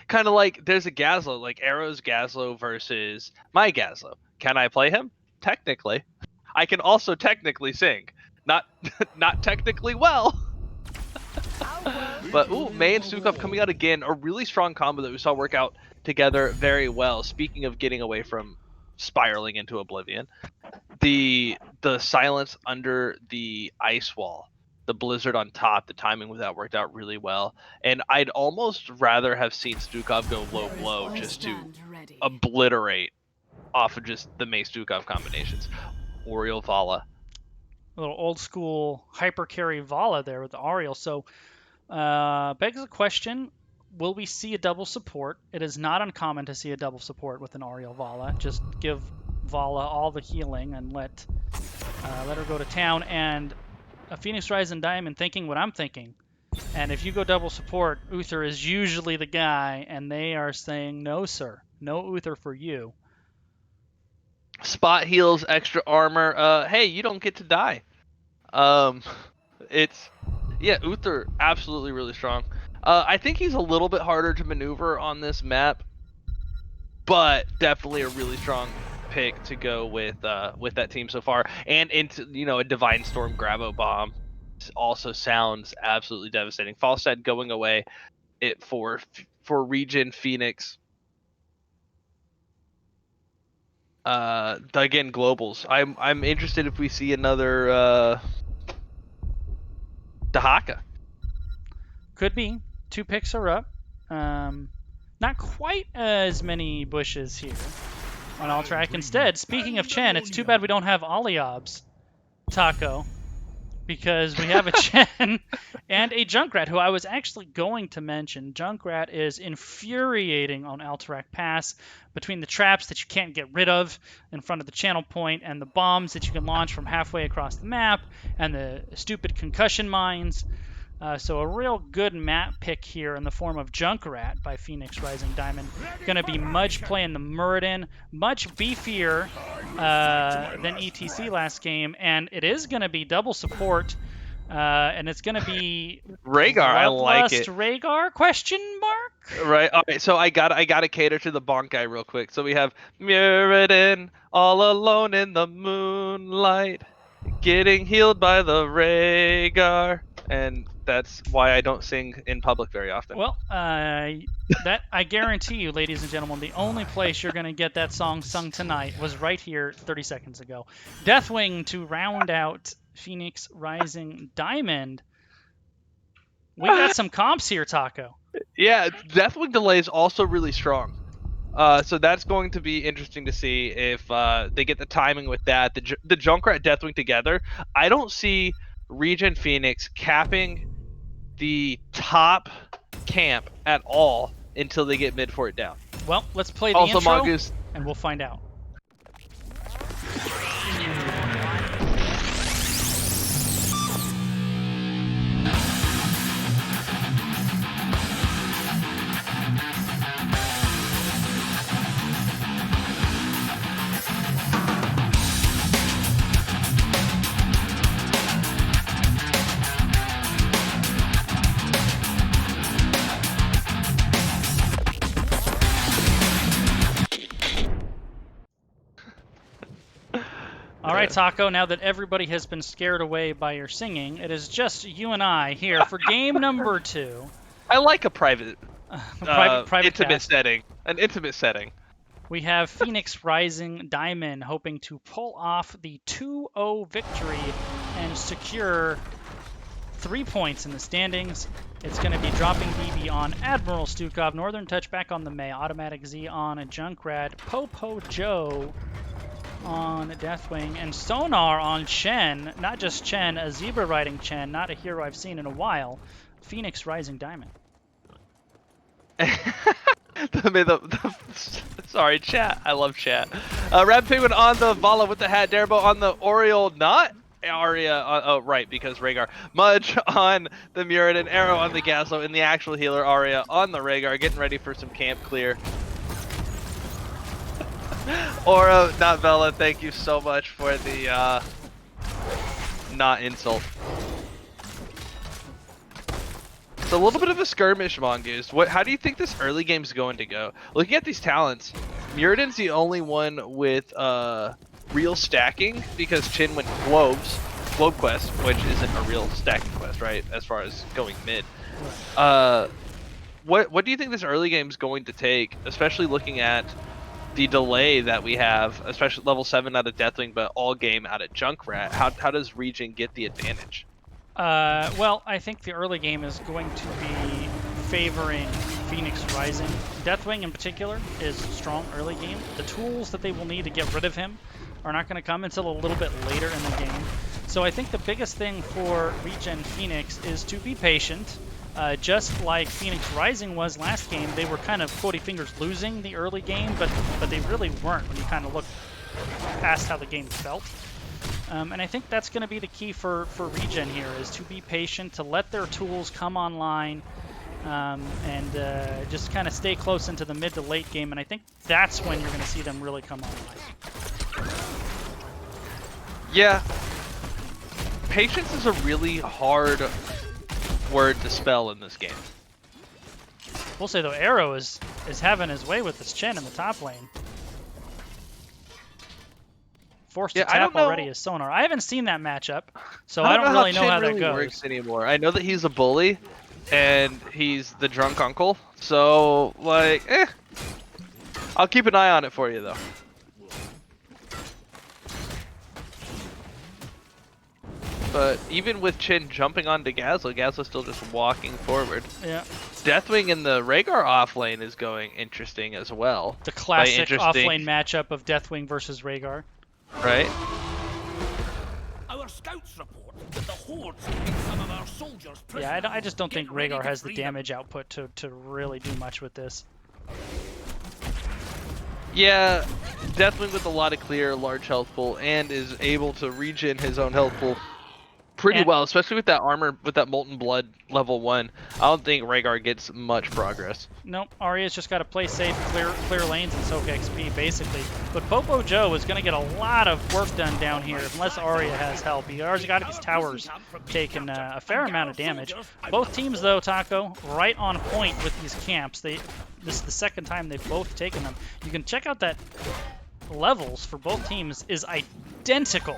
Kind of like there's a Gazlo, like Arrow's Gazlo versus my Gazlo. Can I play him? Technically. I can also technically sing. Not not technically well. But ooh, May and Stukov coming out again, a really strong combo that we saw work out together very well. Speaking of getting away from spiraling into oblivion, the silence under the ice wall, the blizzard on top, the timing with that worked out really well. And I'd almost rather have seen Stukov go low blow just to obliterate off of just the May Stukov combinations. Oriole Vala.
A little old school hyper carry Vala there with the Ariel. So begs the question, will we see a double support? It is not uncommon to see a double support with an Ariel Vala. Just give Vala all the healing and let her go to town. And a Phoenix Rising Diamond thinking what I'm thinking. And if you go double support, Uther is usually the guy, and they are saying, no, sir. No Uther for you.
Spot heals, extra armor. Hey, you don't get to die. It's Uther absolutely really strong. I think he's a little bit harder to maneuver on this map, but definitely a really strong pick to go with that team so far. And into a Divine Storm Grabo Bomb also sounds absolutely devastating. Falstad going away for ReGen Phoenix. Again, globals. I'm interested if we see another Dahaka.
Could be. 2 picks are up. Not quite as many bushes here on Alterac. Instead, speaking of Chen, it's too bad we don't have Aliabs, Taco, because we have a Chen and a Junkrat, who I was actually going to mention. Junkrat is infuriating on Alterac Pass between the traps that you can't get rid of in front of the channel point and the bombs that you can launch from halfway across the map and the stupid concussion mines. So a real good map pick here in the form of Junkrat by Phoenix Rising Diamond. Going to be Mudge playing the Muradin, much beefier than ETC last game, and it is going to be double support, and it's going to be
Rhaegar. I like it.
Rhaegar? Question mark?
Right. All right. So I gotta cater to the bonk guy real quick. So we have Muradin all alone in the moonlight, getting healed by the Rhaegar, and that's why I don't sing in public very often.
Well, that I guarantee you, ladies and gentlemen, the only place you're going to get that song sung tonight was right here 30 seconds ago. Deathwing to round out Phoenix Rising Diamond. We got some comps here, Taco.
Yeah, Deathwing delay is also really strong. So that's going to be interesting to see if they get the timing with that. The Junkrat Deathwing together. I don't see ReGen Phoenix capping the top camp at all until they get mid for it down.
Well, let's play the
also,
intro,
Mongoose,
and we'll find out. All right, Taco, now that everybody has been scared away by your singing, it is just you and I here for game number 2.
I like a private intimate
cast.
setting. An intimate setting.
We have Phoenix Rising Diamond hoping to pull off the 2-0 victory and secure 3 points in the standings. It's going to be dropping BB on Admiral Stukov, Northern Touch back on the May, Automatic Z on a Junkrat, Popo Joe on Deathwing, and Sonar on Chen. Not just Chen, a zebra riding Chen, not a hero I've seen in a while. Phoenix Rising Diamond.
Sorry, chat. I love chat. Red Penguin on the Vala with the hat. Darabo on the Oriole, not Arya. Oh, right, because Rhaegar. Mudge on the Muradin. Arrow on the Gazlo, and the actual healer Arya on the Rhaegar. Getting ready for some camp clear. Oro, not Vela, thank you so much for the not insult. a little bit of a skirmish, Mongoose. How do you think this early game's going to go? Looking at these talents, Muradin's the only one with real stacking because Chin went Globe Quest, which isn't a real stacking quest, right? As far as going mid. What do you think this early game's going to take, especially looking at the delay that we have, especially level 7 out of Deathwing, but all game out of Junkrat? How does ReGen get the advantage?
Well, I think the early game is going to be favoring Phoenix Rising. Deathwing in particular is strong early game. The tools that they will need to get rid of him are not going to come until a little bit later in the game. So I think the biggest thing for ReGen Phoenix is to be patient. Just like Phoenix Rising was last game, they were kind of, quotey fingers, losing the early game, but they really weren't when you kind of look past how the game felt. And I think that's going to be the key for ReGen here, is to be patient, to let their tools come online, and just kind of stay close into the mid to late game. And I think that's when you're going to see them really come online.
Yeah. Patience is a really hard word to spell in this game.
We'll say, though, Arrow is having his way with this Chen in the top lane. Forced to tap already as Sonar. I haven't seen that matchup, so I don't really know how that goes.
Works anymore. I know that he's a bully, and he's the drunk uncle. So, like, I'll keep an eye on it for you, though. But even with Chin jumping onto Gazlo, Gazlo's still just walking forward.
Yeah.
Deathwing in the Rhaegar offlane is going interesting as well.
The classic offlane matchup of Deathwing versus Rhaegar.
Right.
Our scouts report that the hordes keeping some of our soldiers prisoners.
Yeah, I just don't think Rhaegar has the damage output to really do much with this.
Yeah, Deathwing with a lot of clear, large health pool, and is able to regen his own health pool pretty well, especially with that armor, with that Molten Blood level 1. I don't think Rhaegar gets much progress. Nope,
Arya's just got to play safe, clear lanes, and soak XP, basically. But Popo Joe is going to get a lot of work done down here, unless Arya has help. He already got his towers taking a fair amount of damage. Both teams, though, Taco, right on point with these camps. This is the second time they've both taken them. You can check out that levels for both teams is identical.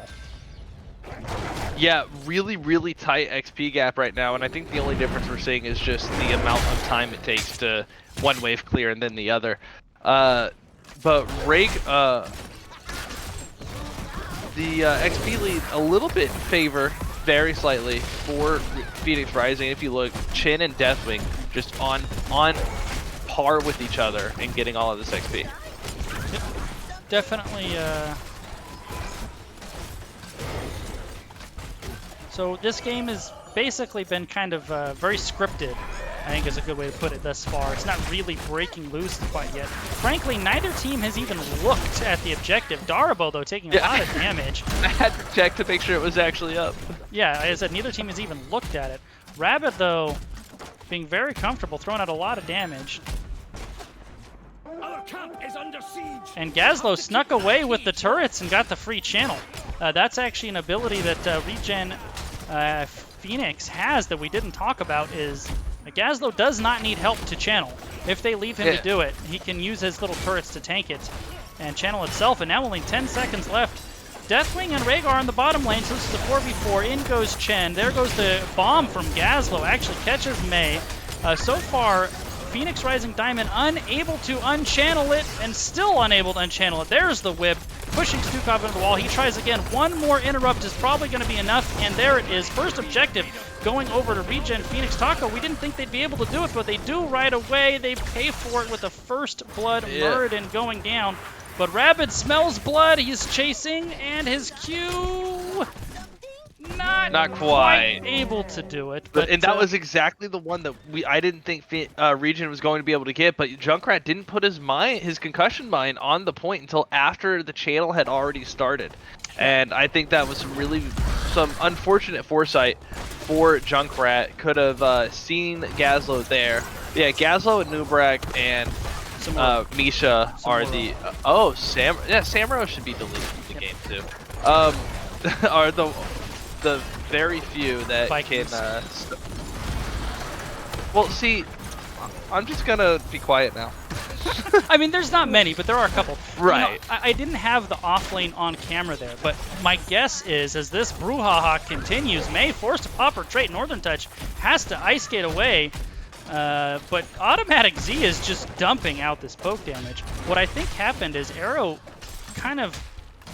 Yeah, really, really tight XP gap right now, and I think the only difference we're seeing is just the amount of time it takes to one wave clear and then the other. But the XP lead a little bit in favor, very slightly, for Phoenix Rising. If you look, Chin and Deathwing just on par with each other and getting all of this XP.
Yep. Definitely. So this game has basically been kind of very scripted, I think is a good way to put it thus far. It's not really breaking loose quite yet. Frankly, neither team has even looked at the objective. Darabo, though, taking a lot of damage.
I had to check to make sure it was actually up.
Yeah, as I said, neither team has even looked at it. Rabbit, though, being very comfortable, throwing out a lot of damage.
Our camp is under siege.
And Gazlo snuck away with the turrets and got the free channel. That's actually an ability that ReGen Phoenix has that we didn't talk about. Is Gazlo does not need help to channel. If they leave him to do it, he can use his little turrets to tank it and channel itself. And now only 10 seconds left. Deathwing and Rhaegar in the bottom lane, so this is the 4v4. In goes Chen. There goes the bomb from Gazlo. Actually catches Mei. So far, Phoenix Rising Diamond unable to unchannel it, and still unable to unchannel it. There's the whip, pushing Stukov into the wall. He tries again. One more interrupt is probably going to be enough, and there it is. First objective going over to ReGen Phoenix. Taco, we didn't think they'd be able to do it, but they do right away. They pay for it with the first blood Muradin going down. But Rabbit smells blood. He's chasing, and his Q... Not quite able to do it. But
and that was exactly the one that I didn't think ReGen was going to be able to get, but Junkrat didn't put his concussion mine on the point until after the channel had already started. And I think that was some unfortunate foresight for Junkrat. Could have seen Gazlo there. Yeah, Gazlo and Nubrak and Misha are the Samuro should be deleted from the game too. Are the very few that
Vikings.
can Well, see, I'm just gonna be quiet now.
I mean, there's not many, but there are a couple.
Right.
You know, I didn't have the off lane on camera there, but my guess is as this brouhaha continues, May forced to pop her trait. Northern Touch has to ice skate away, but Automatic Z is just dumping out this poke damage. What I think happened is Arrow kind of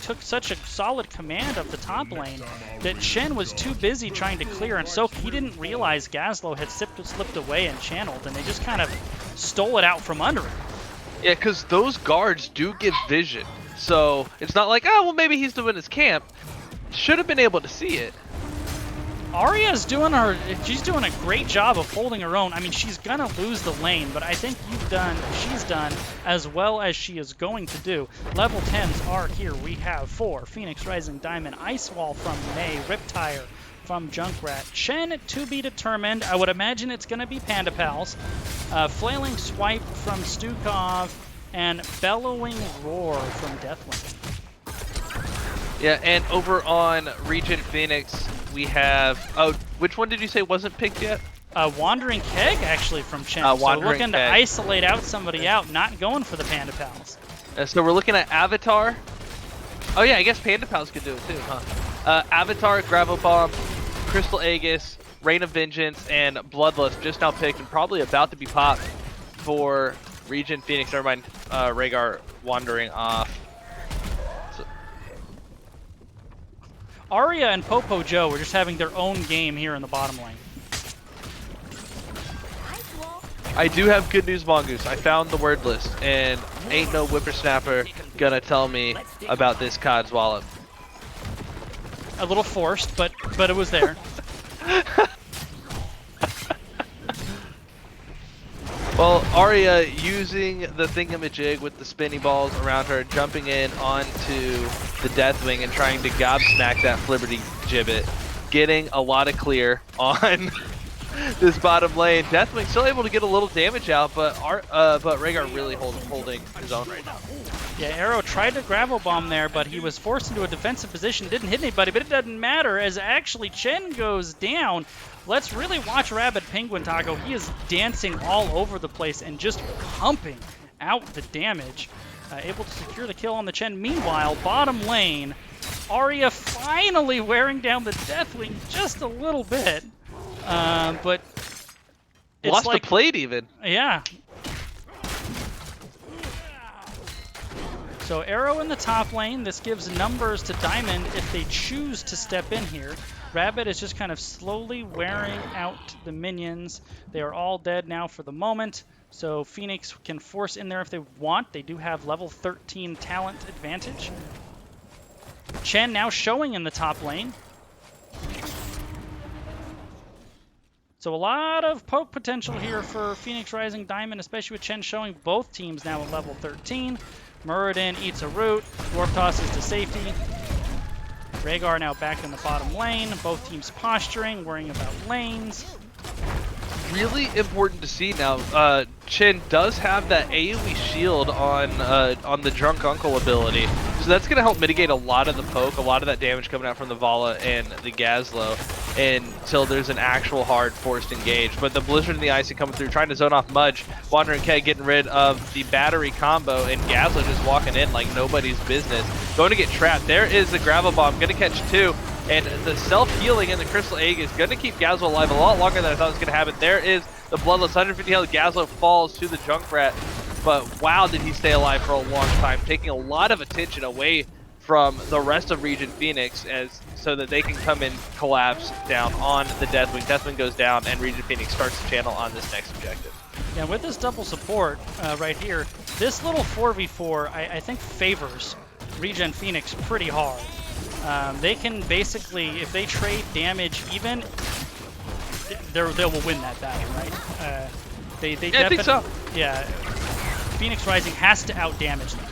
took such a solid command of the top lane that Shen was too busy trying to clear and soak. He didn't realize Gazlowe had slipped away and channeled, and they just kind of stole it out from under him.
Yeah, because those guards do give vision. So it's not like, oh, well, maybe he's doing his camp. Should have been able to see it.
Arya's she's doing a great job of holding her own. I mean, she's gonna lose the lane, but I think she's done as well as she is going to do. Level 10s are here. We have 4 Phoenix Rising Diamond, Ice Wall from May, Riptire from Junkrat, Chen to be determined. I would imagine it's gonna be Panda Pals. Flailing Swipe from Stukov, and Bellowing Roar from Deathwing.
Yeah, and over on ReGen Phoenix, we have... Oh, which one did you say wasn't picked yet?
Wandering Keg, actually, from Chen. So looking to isolate out somebody out, not going for the Panda Pals.
So we're looking at Avatar. Oh yeah, I guess Panda Pals could do it too, huh? Avatar, Gravel Bomb, Crystal Aegis, Reign of Vengeance, and Bloodlust just now picked and probably about to be popped for ReGen Phoenix. Never mind, Rhaegar wandering off.
Arya and Popo Joe were just having their own game here in the bottom lane.
I do have good news, Mongoose. I found the word list, and ain't no whippersnapper gonna tell me about this Codswallop.
A little forced, but it was there.
Well, Arya using the thingamajig with the spinny balls around her, jumping in onto the Deathwing and trying to gobsmack that Flibberty Gibbet, getting a lot of clear on this bottom lane. Deathwing still able to get a little damage out, but Rhaegar really holding his own right now.
Yeah, Arrow tried to Gravel Bomb there, but he was forced into a defensive position, didn't hit anybody, but it doesn't matter as actually Chen goes down. Let's really watch Rabid Penguin Taco. He is dancing all over the place and just pumping out the damage. Able to secure the kill on the Chen. Meanwhile, bottom lane, Arya finally wearing down the Deathwing just a little bit. But it's
lost
like,
the plate even.
Yeah. So Arrow in the top lane. This gives numbers to Diamond if they choose to step in here. Rabbit is just kind of slowly wearing out the minions. They are all dead now for the moment. So Phoenix can force in there if they want. They do have level 13 talent advantage. Chen now showing in the top lane. So a lot of poke potential here for Phoenix Rising Diamond, especially with Chen showing. Both teams now at level 13. Muradin eats a root. Dwarf tosses to safety. Rhaegar now back in the bottom lane. Both teams posturing, worrying about lanes.
Really important to see now. Chen does have that AoE shield on the Drunk Uncle ability, so that's going to help mitigate a lot of the poke, a lot of that damage coming out from the Vala and the Gazlowe until there's an actual hard forced engage. But the Blizzard and the Icing coming through, trying to zone off Mudge, Wandering Keg getting rid of the battery combo, and Gazlowe just walking in like nobody's business. Going to get trapped. There is the Gravel Bomb, going to catch 2. And the self-healing in the Crystal Egg is going to keep Gazlowe alive a lot longer than I thought was going to happen. There is the Bloodless 150 health. Gazlowe falls to the Junkrat. But wow, did he stay alive for a long time, taking a lot of attention away from the rest of ReGen Phoenix so that they can come and collapse down on the Deathwing. Deathwing goes down, and ReGen Phoenix starts to channel on this next objective.
Yeah, with this double support right here, this little 4v4 I think favors ReGen Phoenix pretty hard. They can basically, if they trade damage even, they will win that battle, right? They
I think so.
Yeah, Phoenix Rising has to out-damage them.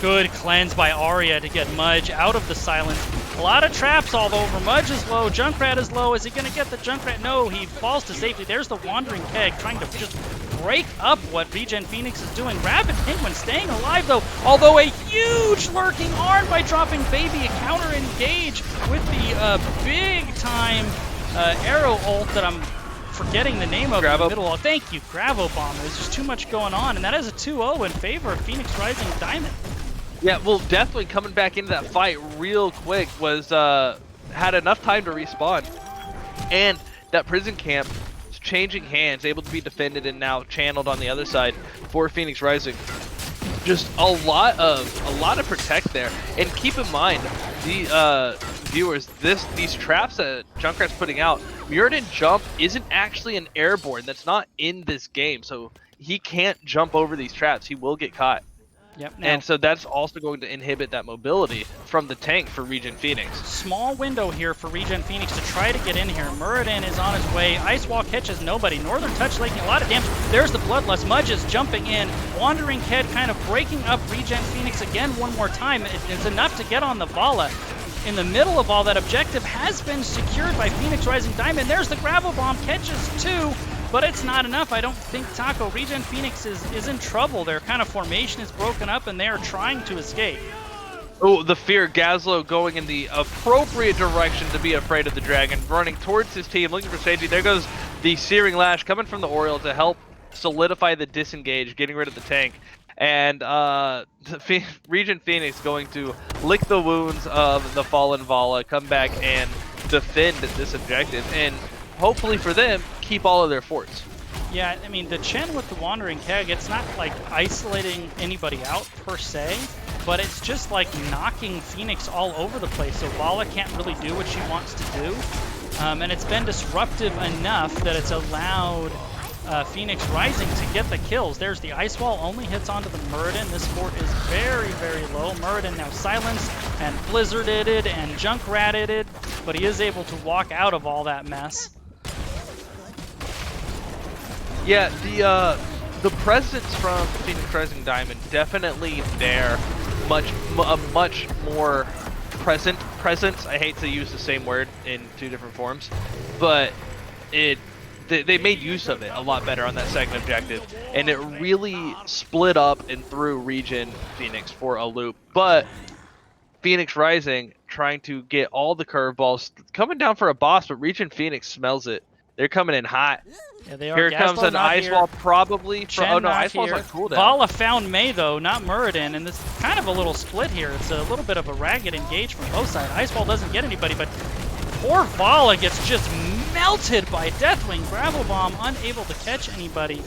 Good cleanse by Arya to get Mudge out of the silence. A lot of traps all over. Mudge is low. Junkrat is low. Is he going to get the Junkrat? No, he falls to safety. There's the Wandering Keg trying to just break up what ReGen Phoenix is doing. Rabid Penguin staying alive, though, although a huge lurking arm by dropping Baby. A counter engage with the big-time arrow ult that I'm forgetting the name of it in
Gravo.
the middle. Thank you, Gravo Bomb. There's just too much going on, and that is a 2-0 in favor of Phoenix Rising Diamond.
Yeah, well, definitely coming back into that fight real quick was had enough time to respawn, and that prison camp is changing hands, able to be defended and now channeled on the other side for Phoenix Rising. Just a lot of protect there, and keep in mind, the viewers, these traps that Junkrat's putting out, Muradin jump isn't actually an airborne. That's not in this game, so he can't jump over these traps. He will get caught.
Yep.
And so that's also going to inhibit that mobility from the tank for ReGen Phoenix.
Small window here for ReGen Phoenix to try to get in here. Muradin is on his way. Ice Wall catches nobody. Northern Touch taking a lot of damage. There's the Bloodlust. Mudge is jumping in. Wandering Head kind of breaking up ReGen Phoenix again one more time. It's enough to get on the Vala. In the middle of all that, objective has been secured by Phoenix Rising Diamond. There's the Gravel Bomb. Catches 2. But it's not enough. I don't think Taco ReGen Phoenix is in trouble. Their kind of formation is broken up, and they are trying to escape.
Oh, the fear. Gazlo going in the appropriate direction to be afraid of the dragon, running towards his team, looking for safety. There goes the Searing Lash coming from the Oriole to help solidify the disengage, getting rid of the tank. And ReGen Phoenix going to lick the wounds of the fallen Vala, come back and defend this objective, and hopefully for them, keep all of their forts.
Yeah, I mean, the Chen with the Wandering Keg, it's not like isolating anybody out per se, but it's just like knocking Phoenix all over the place, so Vala can't really do what she wants to do. And it's been disruptive enough that it's allowed Phoenix Rising to get the kills. There's the Ice Wall, only hits onto the Muradin. This fort is very, very low. Muradin now silenced and blizzarded and Junkratted, but he is able to walk out of all that mess.
Yeah, the presence from Phoenix Rising Diamond definitely there, a much more presence. I hate to use the same word in two different forms, but they made use of it a lot better on that second objective, and it really split up and threw ReGen Phoenix for a loop. But Phoenix Rising trying to get all the curveballs coming down for a boss, but ReGen Phoenix smells it. They're coming in hot.
Yeah, they are.
Here comes an Ice Wall, probably. Oh no, Ice Wall's on cooldown.
Vala found May though, not Muradin, and this is kind of a little split here. It's a little bit of a ragged engage from both sides. Ice Wall doesn't get anybody, but poor Vala gets just melted by Deathwing. Gravel Bomb unable to catch anybody.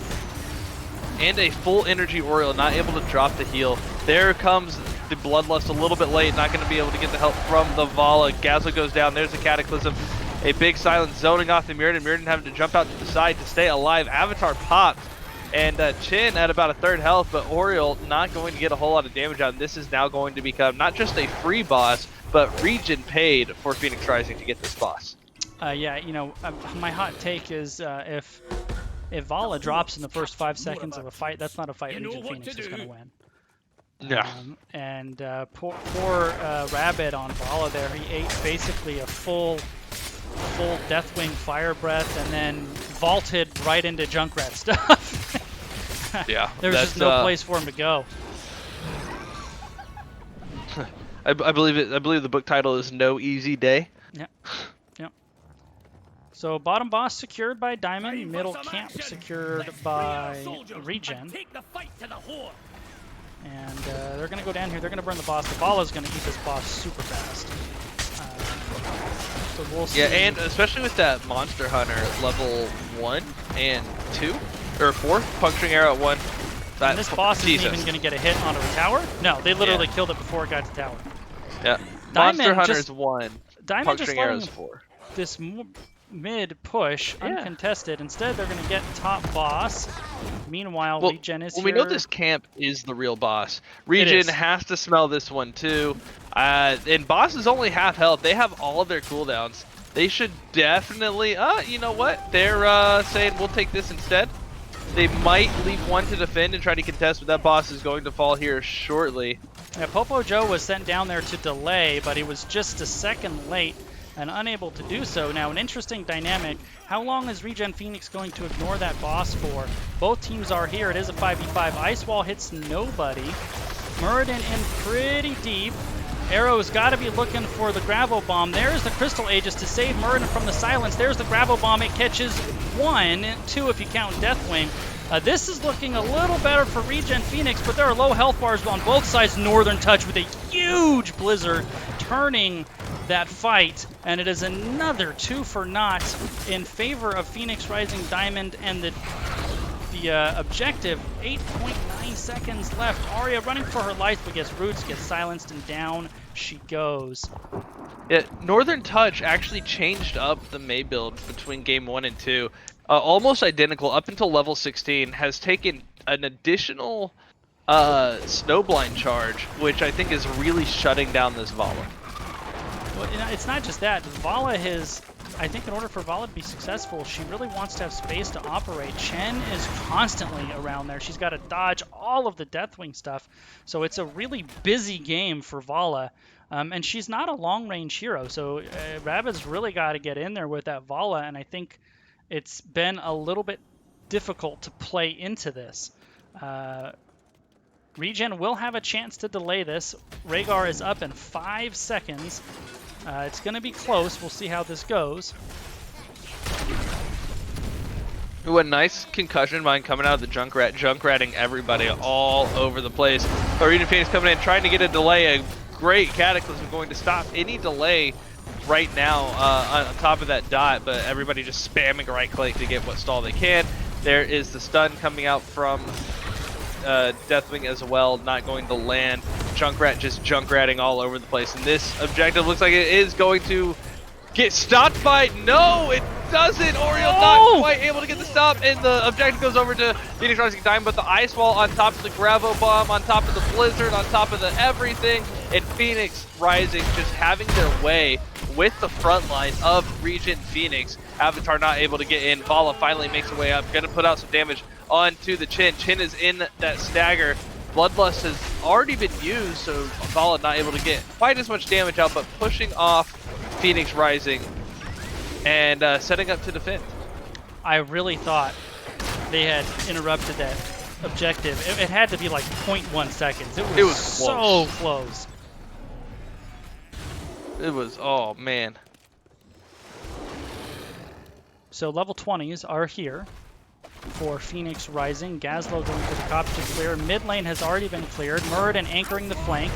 And a full energy Oriole, not able to drop the heal. There comes the Bloodlust a little bit late, not going to be able to get the help from the Vala. Gazla goes down, there's the Cataclysm. A big silence zoning off the Muradin. Muradin having to jump out to the side to stay alive. Avatar popped. And Chin at about a third health, but Oriole not going to get a whole lot of damage out. And this is now going to become not just a free boss, but ReGen paid for Phoenix Rising to get this boss.
Yeah, you know, my hot take is if Vala drops in the first 5 seconds of a fight, that's not a fight ReGen Phoenix is going to win.
Yeah.
And poor Rabbit on Vala there. He ate basically a full Deathwing Fire Breath and then vaulted right into Junkrat stuff.
Yeah.
There's just no place for him to go.
I believe the book title is No Easy Day.
Yep. Yep. So bottom boss secured by Diamond, middle camp secured by ReGen. And they're going to go down here. They're going to burn the boss. The Vala's going to eat this boss super fast. So we'll see.
Yeah, and especially with that Monster Hunter level 1 and 2, or 4, puncturing arrow at 1.
And this boss isn't even going to get a hit onto a tower? No, they literally killed it before it got to tower.
Yeah. Monster Hunter's 1, puncturing arrow's 4.
This mid push uncontested. Instead, they're going to get top boss. Meanwhile, ReGen is here.
We know this camp is the real boss. ReGen has to smell this one too. And boss is only half health. They have all of their cooldowns. They should definitely, you know what? They're saying we'll take this instead. They might leave one to defend and try to contest, but that boss is going to fall here shortly.
Yeah, Popo Joe was sent down there to delay, but he was just a second late and unable to do so. Now, an interesting dynamic. How long is ReGen Phoenix going to ignore that boss for? Both teams are here. It is a 5v5. Ice Wall hits nobody. Muradin in pretty deep. Arrow's got to be looking for the Gravel Bomb. There's the Crystal Aegis to save Muradin from the silence. There's the Gravel Bomb. It catches 1, 2 if you count Deathwing. This is looking a little better for ReGen Phoenix, but there are low health bars on both sides. Northern Touch with a huge Blizzard turning that fight, and it is another 2 for naught in favor of Phoenix Rising Diamond, and the objective. 8.9 seconds left. Arya running for her life, but gets roots, gets silenced, and down she goes.
Yeah, Northern Touch actually changed up the Mei build between game 1 and 2. Almost identical up until level 16, has taken an additional Snowblind charge, which I think is really shutting down this Vala.
Well, it's not just that. Vala has, I think in order for Vala to be successful, she really wants to have space to operate. Chen is constantly around there. She's got to dodge all of the Deathwing stuff. So it's a really busy game for Vala. And she's not a long-range hero. So Rabbids really got to get in there with that Vala. And I think it's been a little bit difficult to play into this. ReGen will have a chance to delay this. Rhaegar is up in 5 seconds. It's going to be close. We'll see how this goes.
Ooh, a nice concussion mine coming out of the Junkrat, Junkratting everybody all over the place. But ReGen Phoenix coming in, trying to get a delay. A great Cataclysm going to stop any delay right now on top of that dot, but everybody just spamming right click to get what stall they can. There is the stun coming out from Deathwing as well, not going to land. Junkrat just Junkratting all over the place, and this objective looks like it is going to get stopped by, no, it doesn't. Oriole not quite able to get the stop, and the objective goes over to Phoenix Rising Diamond, but the Ice Wall on top of the Gravel Bomb, on top of the Blizzard, on top of the everything, and Phoenix Rising just having their way with the front line of ReGen Phoenix. Avatar not able to get in. Vala finally makes her way up, gonna put out some damage onto the Chin. Chin is in that stagger. Bloodlust has already been used, so Vala not able to get quite as much damage out, but pushing off Phoenix Rising and setting up to defend.
I really thought they had interrupted that objective. It had to be like 0.1 seconds. It was so close.
It was, oh man.
So level 20s are here for Phoenix Rising. Gazlo going for the copter to clear. Mid lane has already been cleared. Muradin anchoring the flank.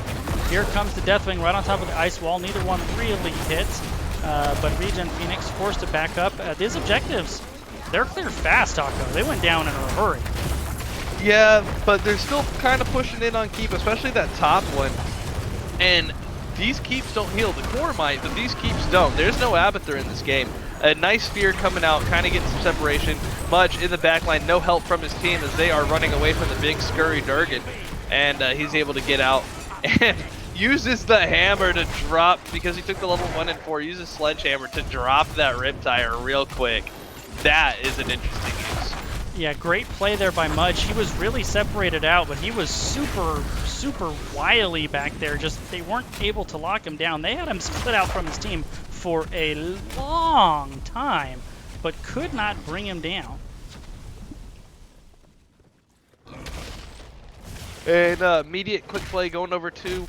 Here comes the Deathwing right on top of the Ice Wall. Neither one really hit, but ReGen Phoenix forced to back up. These objectives, they're cleared fast, Taco. They went down in a hurry.
Yeah, but they're still kind of pushing in on keep, especially that top one. And these keeps don't heal. The core might, but these keeps don't. There's no Abathur in this game. A nice spear coming out, kind of getting some separation. Mudge in the backline, no help from his team as they are running away from the big scurry Durgan. And he's able to get out and uses the hammer to drop, because he took the level 1 and 4, uses Sledgehammer to drop that Riptire real quick. That is an interesting use.
Yeah, great play there by Mudge. He was really separated out, but he was super wily back there. Just they weren't able to lock him down. They had him split out from his team for a long time, but could not bring him down.
And immediate quick play going over to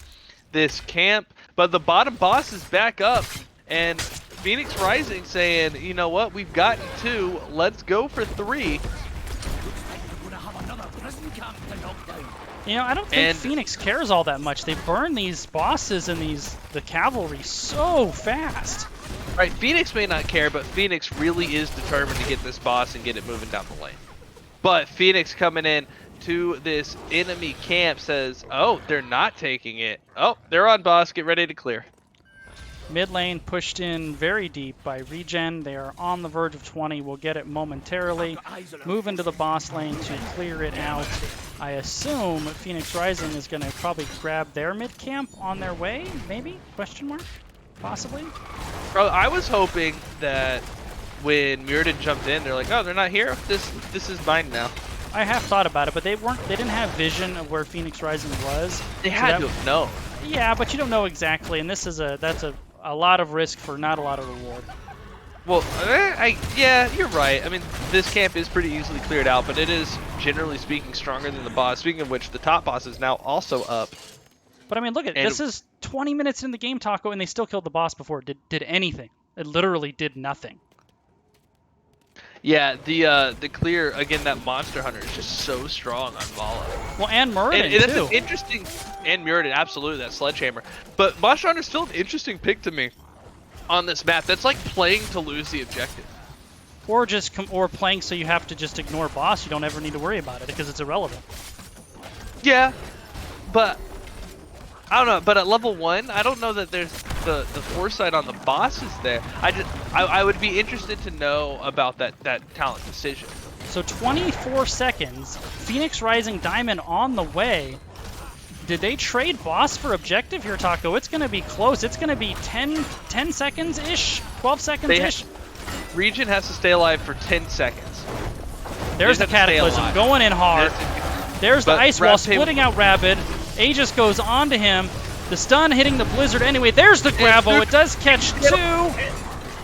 this camp, but the bottom boss is back up, and Phoenix Rising saying, you know what, we've gotten 2, let's go for 3.
You know, I don't think Phoenix cares all that much. They burn these bosses and the cavalry so fast.
Right, Phoenix may not care, but Phoenix really is determined to get this boss and get it moving down the lane. But Phoenix coming in to this enemy camp says, oh, they're not taking it. Oh, they're on boss, get ready to clear.
Mid lane pushed in very deep by ReGen. They are on the verge of 20. We'll get it momentarily. Move into the boss lane to clear it out. I assume Phoenix Rising is going to probably grab their mid camp on their way, maybe? Question mark? Possibly?
Bro, I was hoping that when Muradin jumped in, they're like, oh, they're not here? This is mine now.
I have thought about it, but they didn't have vision of where Phoenix Rising was.
They had to have known.
Yeah, but you don't know exactly, and that's a lot of risk for not a lot of reward.
Well, yeah, you're right. I mean, this camp is pretty easily cleared out, but it is, generally speaking, stronger than the boss. Speaking of which, the top boss is now also up.
But I mean, look at this is 20 minutes in the game, Taco, and they still killed the boss before it did anything. It literally did nothing.
Yeah, the clear again. That Monster Hunter is just so strong on Vala.
Well, and Muradin,
and that's
too.
an interesting, and Muradin, absolutely, that Sledgehammer. But Monster Hunter's still an interesting pick to me on this map. That's like playing to lose the objective.
Or just or playing so you have to just ignore boss. You don't ever need to worry about it because it's irrelevant.
Yeah, but I don't know. But at level 1, I don't know that there's the foresight on the bosses there. I would be interested to know about that talent decision.
So 24 seconds. Phoenix Rising Diamond on the way. Did they trade boss for objective here, Taco? It's going to be close. It's going to be 10 seconds-ish, 12 seconds-ish.
ReGen has to stay alive for 10 seconds.
There's the Cataclysm going in hard. There's the Ice Wall splitting out Rabid. Aegis goes onto him. The stun hitting the Blizzard anyway. There's the Gravo. It does catch 2.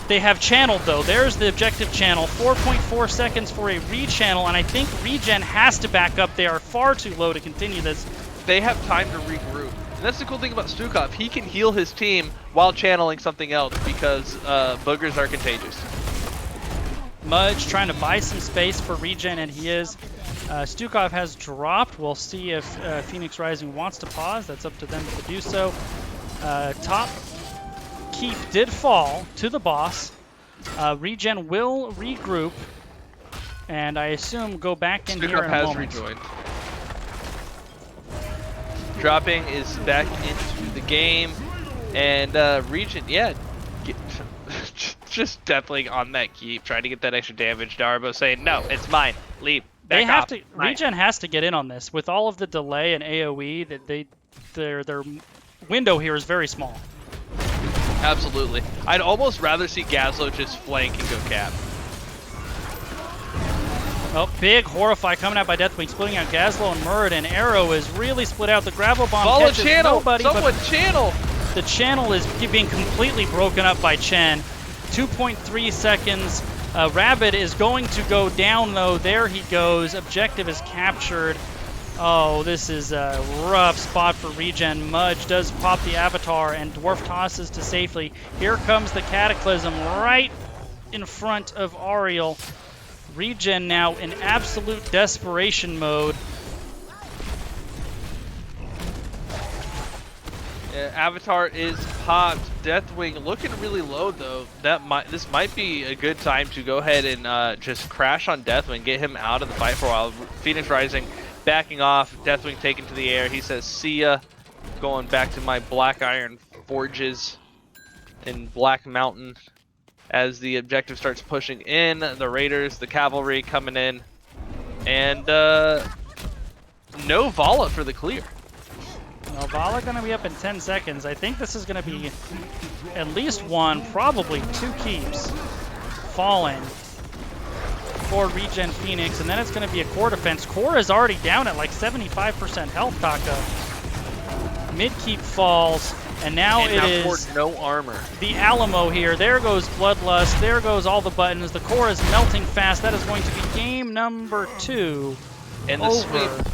They have channeled, though. There's the objective channel. 4.4 seconds for a re-channel, and I think ReGen has to back up. They are far too low to continue this.
They have time to regroup. And that's the cool thing about Stukov. He can heal his team while channeling something else because boogers are contagious.
Mudge trying to buy some space for ReGen, and he is. Stukov has dropped. We'll see if Phoenix Rising wants to pause. That's up to them to do so. Top keep did fall to the boss. ReGen will regroup, and I assume go back in here in a moment.
Stukov has rejoined. Dropping is back into the game, and ReGen, yeah, just definitely on that keep, trying to get that extra damage. Darbo saying, no, it's mine, leave.
They have to. ReGen has to get in on this with all of the delay and AOE. That their window here is very small.
Absolutely. I'd almost rather see Gazlo just flank and go cap.
Oh, big Horrify coming out by Deathwing, splitting out Gazlo and Muradin. Arrow is really split out. The Gravel Bomb catches nobody.
Someone channel!
The channel is being completely broken up by Chen. 2.3 seconds. Rabid is going to go down, though. There he goes. Objective is captured. Oh, this is a rough spot for ReGen. Mudge does pop the Avatar, and Dwarf tosses to safely. Here comes the Cataclysm right in front of Ariel. ReGen now in absolute desperation mode.
Yeah, Avatar is popped. Deathwing looking really low though. This might be a good time to go ahead and just crash on Deathwing, get him out of the fight for a while. Phoenix Rising backing off. Deathwing taken to the air. He says, "See ya." Going back to my Black Iron forges in Black Mountain. As the objective starts pushing in, the Raiders, the cavalry coming in, and no Vala for the clear.
No, Vala going to be up in 10 seconds. I think this is going to be at least one, probably 2 keeps falling for ReGen Phoenix, and then it's going to be a core defense. Core is already down at like 75% health, Taco. Mid keep falls, and now it is
no armor.
The Alamo here. There goes Bloodlust. There goes all the buttons. The core is melting fast. That is going to be game number 2.
And the
over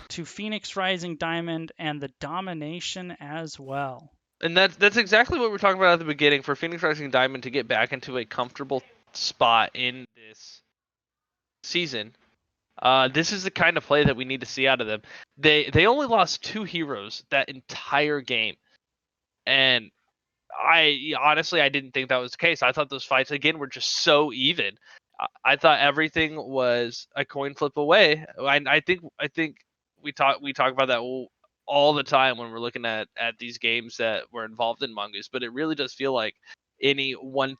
to Phoenix Rising Diamond and the domination as well.
And that's exactly what we're talking about at the beginning. For Phoenix Rising Diamond to get back into a comfortable spot in this season, this is the kind of play that we need to see out of them. They only lost 2 heroes that entire game, and I honestly didn't think that was the case. I thought those fights again were just so even. I thought everything was a coin flip away. I think we talk about that all the time when we're looking at these games that were involved in Mongoose, but it really does feel like any one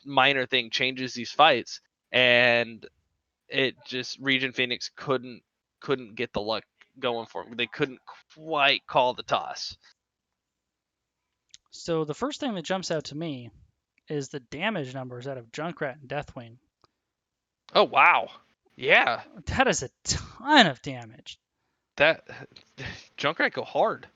minor thing changes these fights, and it just ReGen Phoenix couldn't get the luck going for them. They couldn't quite call the toss.
So the first thing that jumps out to me is the damage numbers out of Junkrat and Deathwing.
Oh wow. Yeah.
That is a ton of damage.
That Junkrat go hard.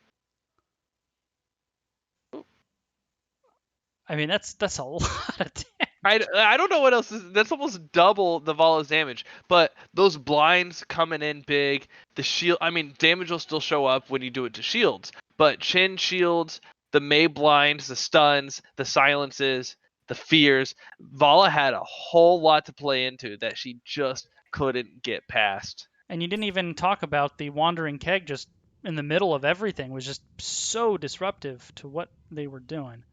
I mean, that's a lot of damage.
I don't know what else is. That's almost double the Vala's damage. But those blinds coming in big, the shield. I mean, damage will still show up when you do it to shields. But Chin shields, the Mei blinds, the stuns, the silences, the fears. Vala had a whole lot to play into that she just couldn't get past.
And you didn't even talk about the Wandering Keg just in the middle of everything was just so disruptive to what they were doing.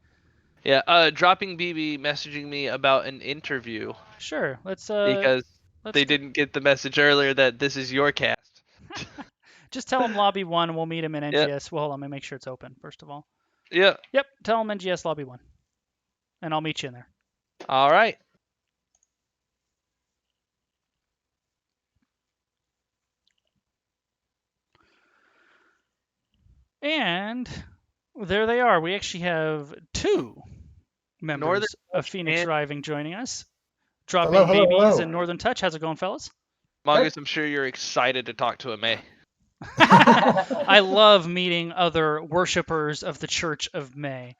Yeah, dropping BB messaging me about an interview
Sure, let's
because they didn't get the message earlier that this is your cast.
just tell him lobby 1 and we'll meet him in NGS.
Yep.
Well, hold on, let me make sure it's open first of all.
Yeah.
Yep, tell him NGS lobby 1. And I'll meet you in there.
All right.
And there they are. We actually have 2 members
Northern
of Phoenix
and-
Rising joining us. Dropping
Hello, hello,
babies
hello.
and Northern Touch. How's it going, fellas?
Mongoose, I'm sure you're excited to talk to a May.
I love meeting other worshippers of the Church of May.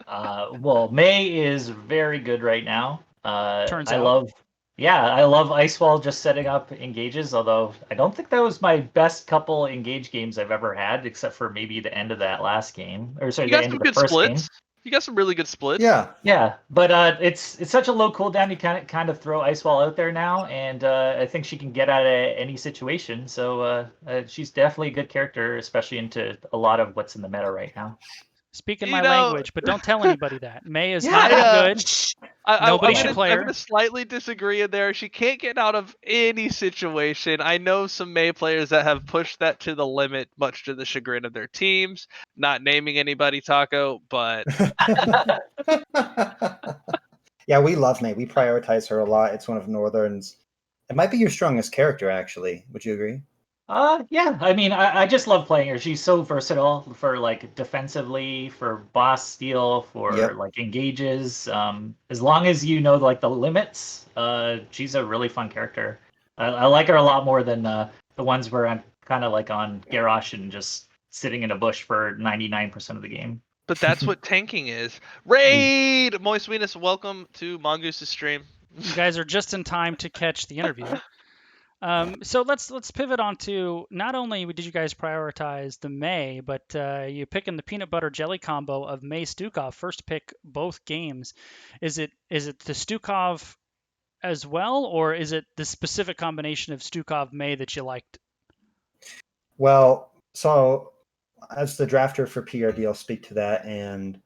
Well, May is very good right now.
Turns
I
out.
I love Icewall just setting up engages, although I don't think that was my best couple engage games I've ever had, except for maybe the end of that last game. Or sorry,
You
the
got
end
some
of the
good
first
splits.
game.
You got some really good splits.
Yeah.
Yeah, but it's such a low cooldown. You kind of throw Icewall out there now, and I think she can get out of any situation. So she's definitely a good character, especially into a lot of what's in the meta right now.
Speaking
You
my
know-
language, but don't tell anybody that. May is
Yeah.
not that good. Nobody should
I'm
play her.
going to slightly disagree in there. She can't get out of any situation. I know some May players that have pushed that to the limit, much to the chagrin of their teams. Not naming anybody, Taco, but
Yeah, we love May. We prioritize her a lot. It's one of Northern's. It might be your strongest character, actually. Would you agree?
Yeah. I mean, I just love playing her. She's so versatile for like defensively, for boss steal, for
Yep.
like engages. As long as you know like the limits, she's a really fun character. I like her a lot more than the ones where I'm kind of like on Garrosh and just sitting in a bush for 99% of the game.
but that's what tanking is. Raid! Moist Venus, welcome to Mongoose's stream.
You guys are just in time to catch the interview. So let's pivot on to not only did you guys prioritize the May, but you picking the peanut butter jelly combo of May Stukov. First pick both games. Is it the Stukov as well, or is it the specific combination of Stukov May that you liked?
Well, so as the drafter for PRD, I'll speak to that. And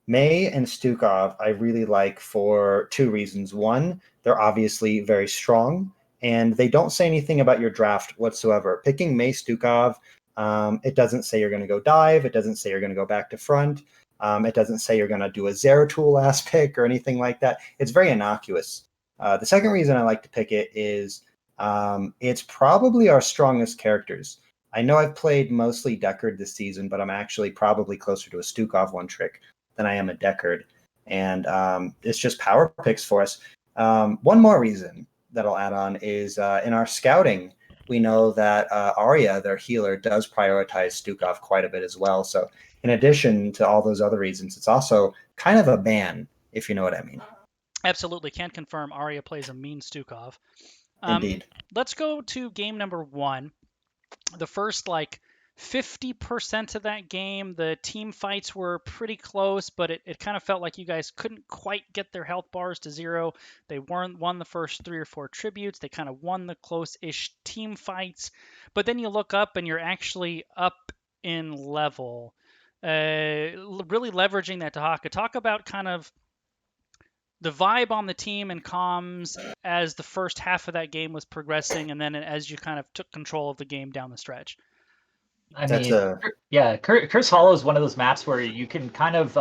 May and Stukov, I really like for 2 reasons. One, they're obviously very strong, and they don't say anything about your draft whatsoever. Picking May Stukov, it doesn't say you're going to go dive. It doesn't say you're going to go back to front. It doesn't say you're going to do a Zeratul last pick or anything like that. It's very innocuous. The second reason I like to pick it is it's probably our strongest characters. I know I've played mostly Deckard this season, but I'm actually probably closer to a Stukov one trick than I am a Deckard. And it's just power picks for us. One more reason that I'll add on is in our scouting, we know that Arya, their healer, does prioritize Stukov quite a bit as well. So in addition to all those other reasons, it's also kind of a ban, if you know what I mean.
Absolutely, can confirm Arya plays a mean Stukov.
Indeed.
Let's go to game number 1. The first 50% of that game, the team fights were pretty close, but it kind of felt like you guys couldn't quite get their health bars to 0. They won the first 3 or 4 tributes. They kind of won the close-ish team fights. But then you look up and you're actually up in level. Really leveraging that Tahaka. Talk about kind of the vibe on the team and comms as the first half of that game was progressing, and then as you kind of took control of the game down the stretch.
I mean, Curse Hollow is one of those maps where you can kind of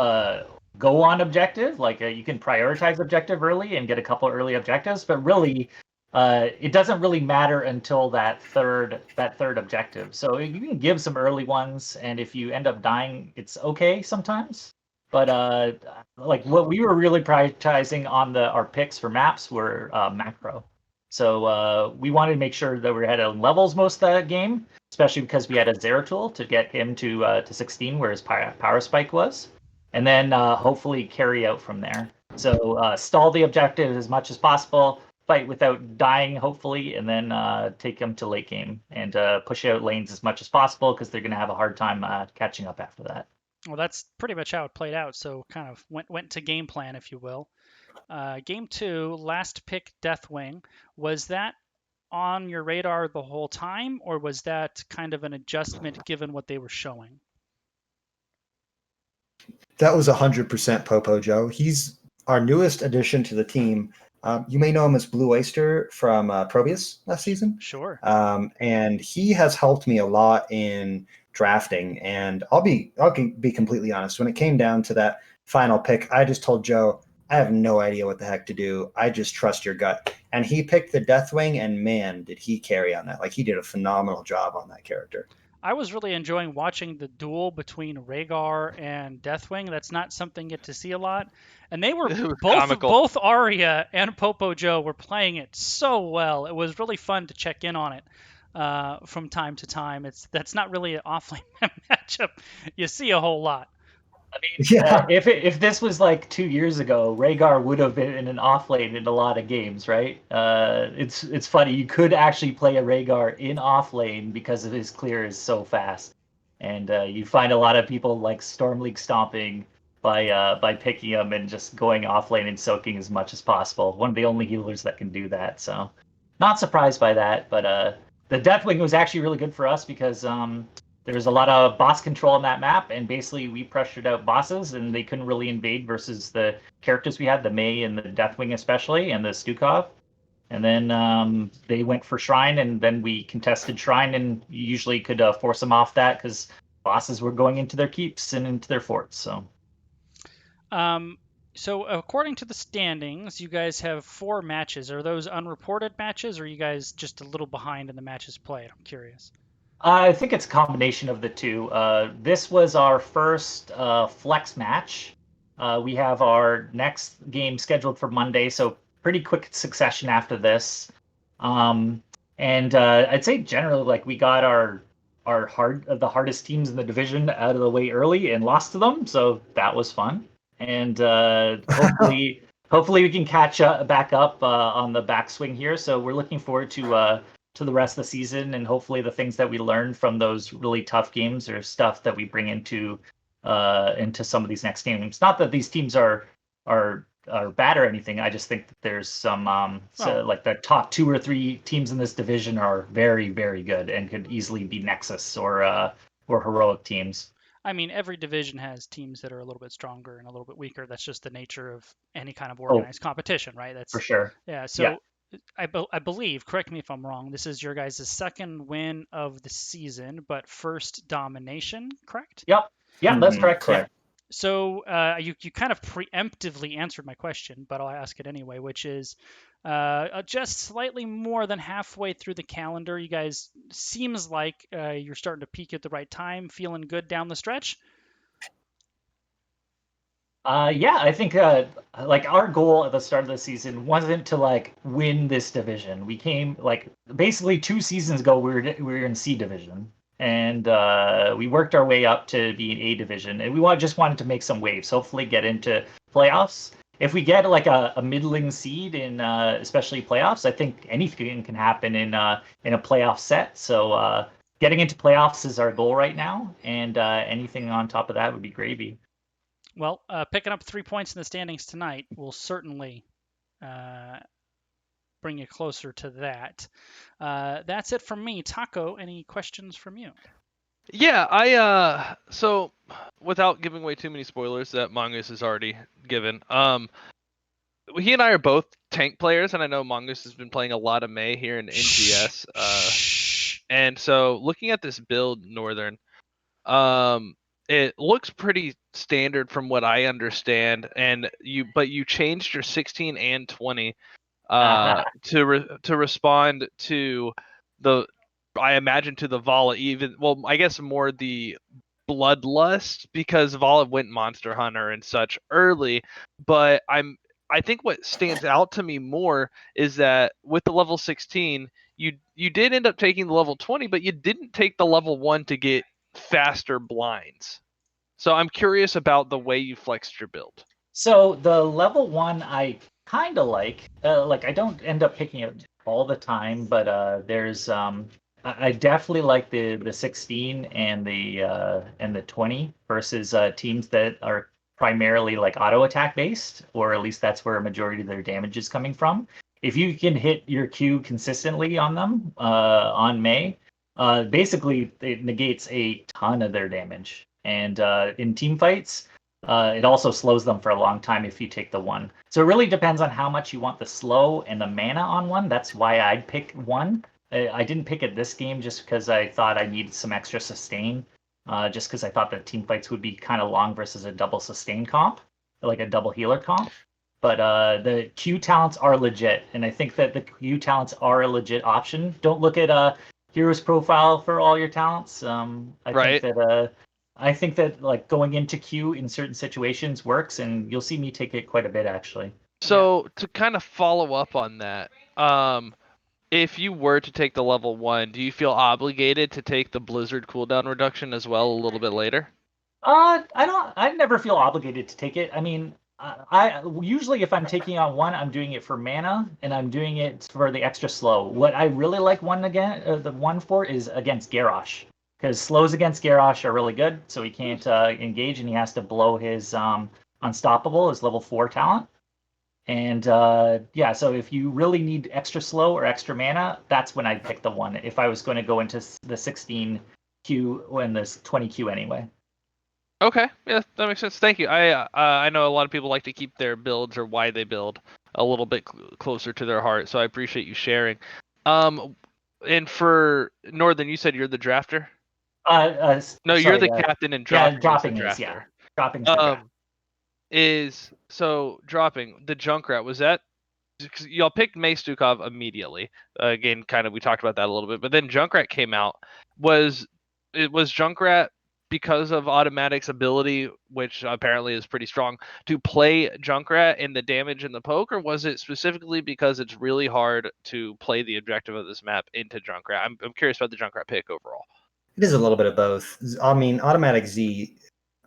go on objective, like you can prioritize objective early and get a couple early objectives, but really, it doesn't really matter until that third objective. So you can give some early ones, and if you end up dying, it's okay sometimes. But like what we were really prioritizing on our picks for maps were macro. So we wanted to make sure that we had levels most of that game, especially because we had a Zeratul to get him to 16 where his power spike was, and then hopefully carry out from there. So stall the objective as much as possible, fight without dying, hopefully, and then take them to late game and push out lanes as much as possible because they're going to have a hard time catching up after that.
Well, that's pretty much how it played out. So kind of went to game plan, if you will. Game 2, last pick Deathwing. Was that on your radar the whole time, or was that kind of an adjustment given what they were showing?
That was 100% Popo Joe. He's our newest addition to the team. You may know him as Blue Oyster from Probius last season.
Sure.
And he has helped me a lot in drafting. And I'll be completely honest. When it came down to that final pick, I just told Joe, I have no idea what the heck to do. I just trust your gut. And he picked the Deathwing, and man, did he carry on that. Like, he did a phenomenal job on that character.
I was really enjoying watching the duel between Rhaegar and Deathwing. That's not something you get to see a lot. And they were both Arya and Popo Joe were playing it so well. It was really fun to check in on it from time to time. That's not really an offlane matchup you see a whole lot.
I mean, yeah. If this was like 2 years ago, Rhaegar would have been in an offlane in a lot of games, right? It's funny. You could actually play a Rhaegar in offlane because of his clear is so fast, and you find a lot of people like Storm League stomping by picking him and just going offlane and soaking as much as possible. One of the only healers that can do that. So, not surprised by that. But the Deathwing was actually really good for us because there was a lot of boss control on that map, and basically we pressured out bosses, and they couldn't really invade versus the characters we had, the Mei and the Deathwing especially, and the Stukov. And then they went for Shrine, and then we contested Shrine, and you usually could force them off that because bosses were going into their keeps and into their forts.
So according to the standings, you guys have 4 matches. Are those unreported matches, or are you guys just a little behind in the matches played? I'm curious.
I think it's a combination of the two. This was our first flex match. We have our next game scheduled for Monday, so pretty quick succession after this. And I'd say generally, like, we got the hardest teams in the division out of the way early and lost to them, so that was fun. And hopefully we can catch back up on the backswing here. So we're looking forward to the rest of the season, and hopefully the things that we learned from those really tough games are stuff that we bring into some of these next games. Not that these teams are bad or anything. I just think that there's some like the top 2 or 3 teams in this division are very, very good and could easily be Nexus or heroic teams.
I mean, every division has teams that are a little bit stronger and a little bit weaker. That's just the nature of any kind of organized competition, right? That's
for sure.
Yeah. So. Yeah. I believe, correct me if I'm wrong, this is your guys' second win of the season, but first domination, correct?
Yep. Yeah, that's correct.
Correct. So you kind of preemptively answered my question, but I'll ask it anyway, which is just slightly more than halfway through the calendar. You guys seems like you're starting to peak at the right time, feeling good down the stretch.
Yeah, I think like our goal at the start of the season wasn't to like win this division. We came like basically 2 seasons ago we were in C division, and we worked our way up to be in A division, and we just wanted to make some waves, hopefully get into playoffs. If we get like a middling seed in especially playoffs, I think anything can happen in a playoff set. So getting into playoffs is our goal right now, and anything on top of that would be gravy.
Well, picking up 3 points in the standings tonight will certainly bring you closer to that. That's it from me. Taco, any questions from you?
Yeah, so without giving away too many spoilers that Mongoose has already given, he and I are both tank players, and I know Mongoose has been playing a lot of Mei here in NGS. And so looking at this build, Northern, it looks pretty standard from what I understand, but you changed your 16 and 20 to respond to I imagine to the Vala, I guess more the Bloodlust, because Vala went Monster Hunter and such early. But I think what stands out to me more is that with the level 16, you did end up taking the level 20, but you didn't take the level 1 to get faster blinds. So I'm curious about the way you flexed your build.
So the level 1 I kind of like. I don't end up picking it all the time, but there's I definitely like the 16 and the 20 versus teams that are primarily like auto attack based, or at least that's where a majority of their damage is coming from. If you can hit your Q consistently on them on May, basically it negates a ton of their damage. And in team fights, it also slows them for a long time if you take the 1. So it really depends on how much you want the slow and the mana on 1. That's why I'd pick 1. I didn't pick it this game just because I thought I needed some extra sustain. Just because I thought that team fights would be kind of long versus a double sustain comp, like a double healer comp. But the Q talents are legit, and I think that the Q talents are a legit option. Don't look at hero's profile for all your talents. I think that like going into Q in certain situations works, and you'll see me take it quite a bit actually.
So to kind of follow up on that, if you were to take the level 1, do you feel obligated to take the Blizzard cooldown reduction as well a little bit later?
I never feel obligated to take it. I mean, I usually if I'm taking on 1, I'm doing it for mana and I'm doing it for the extra slow. What I really like the 1 for is against Garrosh, because slows against Garrosh are really good. So he can't engage and he has to blow his Unstoppable, his level 4 talent. And so if you really need extra slow or extra mana, that's when I'd pick the 1 if I was going to go into the 16 Q and the 20 Q anyway.
Okay, yeah, that makes sense. Thank you. I know a lot of people like to keep their builds or why they build a little bit closer to their heart, so I appreciate you sharing. And for Northern, you said you're the drafter? No, you're the captain and dropping is the drafter.
Dropping the draft.
Dropping the Junkrat, was that because y'all picked May Stukov immediately? Again, kind of we talked about that a little bit, but then Junkrat came out. Was Junkrat because of Automatic's ability, which apparently is pretty strong, to play Junkrat in the damage and the poke, or was it specifically because it's really hard to play the objective of this map into Junkrat? I'm curious about the Junkrat pick overall.
It is a little bit of both. I mean, Automatic Z,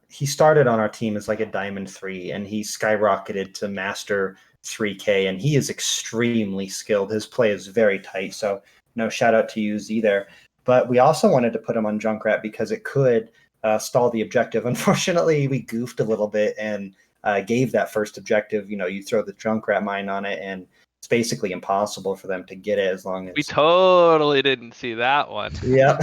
he started on our team as like a Diamond 3, and he skyrocketed to Master 3K, and he is extremely skilled. His play is very tight, so no shout out to you, Z, there. But we also wanted to put him on Junkrat because it could stall the objective. Unfortunately, we goofed a little bit and gave that first objective. You know, you throw the Junkrat mine on it, and it's basically impossible for them to get it as long as...
We totally didn't see that one.
Yeah.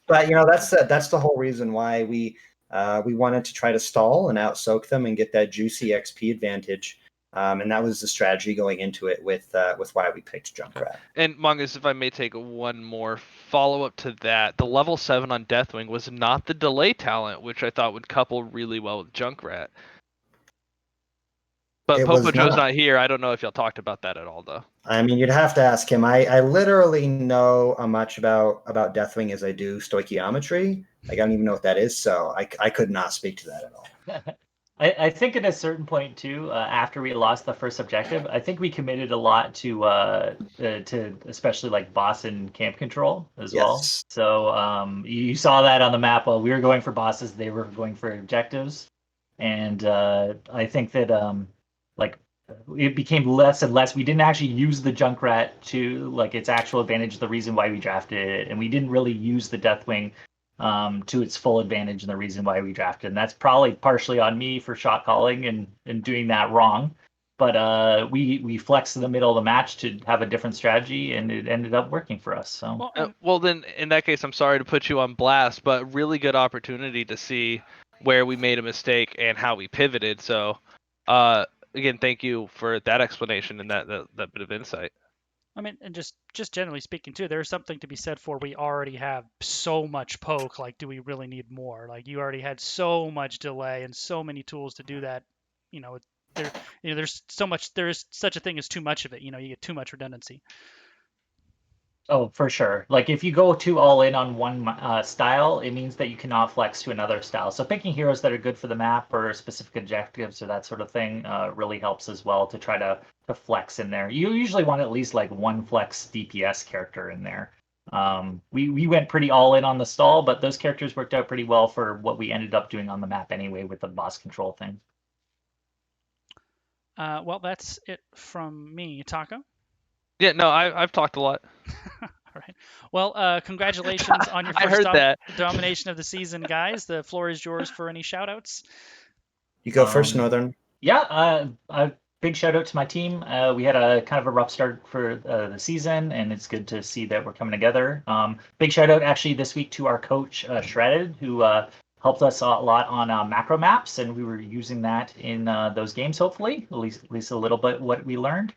But, you know, that's the whole reason why we wanted to try to stall and out-soak them and get that juicy XP advantage. And that was the strategy going into it with why we picked Junkrat.
And Mongus, if I may take one more follow-up to that, the level 7 on Deathwing was not the delay talent, which I thought would couple really well with Junkrat. But Popo Joe's not here. I don't know if y'all talked about that at all, though.
I mean, you'd have to ask him. I literally know as much about Deathwing as I do stoichiometry. Like, I don't even know what that is, so I could not speak to that at all.
I think at a certain point too, after we lost the first objective, I think we committed a lot to especially like boss and camp control as well. So you saw that on the map. While we were going for bosses, they were going for objectives, and I think that it became less and less. We didn't actually use the Junkrat to like its actual advantage. The reason why we drafted it, and we didn't really use the Deathwing to its full advantage, and the reason why we drafted. And that's probably partially on me for shot calling and doing that wrong. But we flexed in the middle of the match to have a different strategy, and it ended up working for us. So
well, then in that case, I'm sorry to put you on blast, but really good opportunity to see where we made a mistake and how we pivoted. So again, thank you for that explanation and that bit of insight.
I mean, and just generally speaking too, there's something to be said for we already have so much poke. Like, do we really need more? Like, you already had so much delay and so many tools to do that. You know, there's so much. There is such a thing as too much of it. You know, you get too much redundancy.
Oh, for sure. Like, if you go too all in on one style, it means that you cannot flex to another style. So picking heroes that are good for the map or specific objectives or that sort of thing really helps as well to try to flex in there. You usually want at least like one flex DPS character in there. We went pretty all in on the stall, but those characters worked out pretty well for what we ended up doing on the map anyway with the boss control thing.
Well, that's it from me, Taco.
Yeah, no, I've talked a lot.
All right. Well, congratulations on your
I
first
heard that.
domination of the season, guys. The floor is yours for any shout-outs.
You go first, Northern.
Yeah, a big shout out to my team. We had a kind of a rough start for the season, and it's good to see that we're coming together. Big shout out actually this week to our coach, Shredded, who helped us a lot on macro maps, and we were using that in those games, hopefully, at least a little bit what we learned.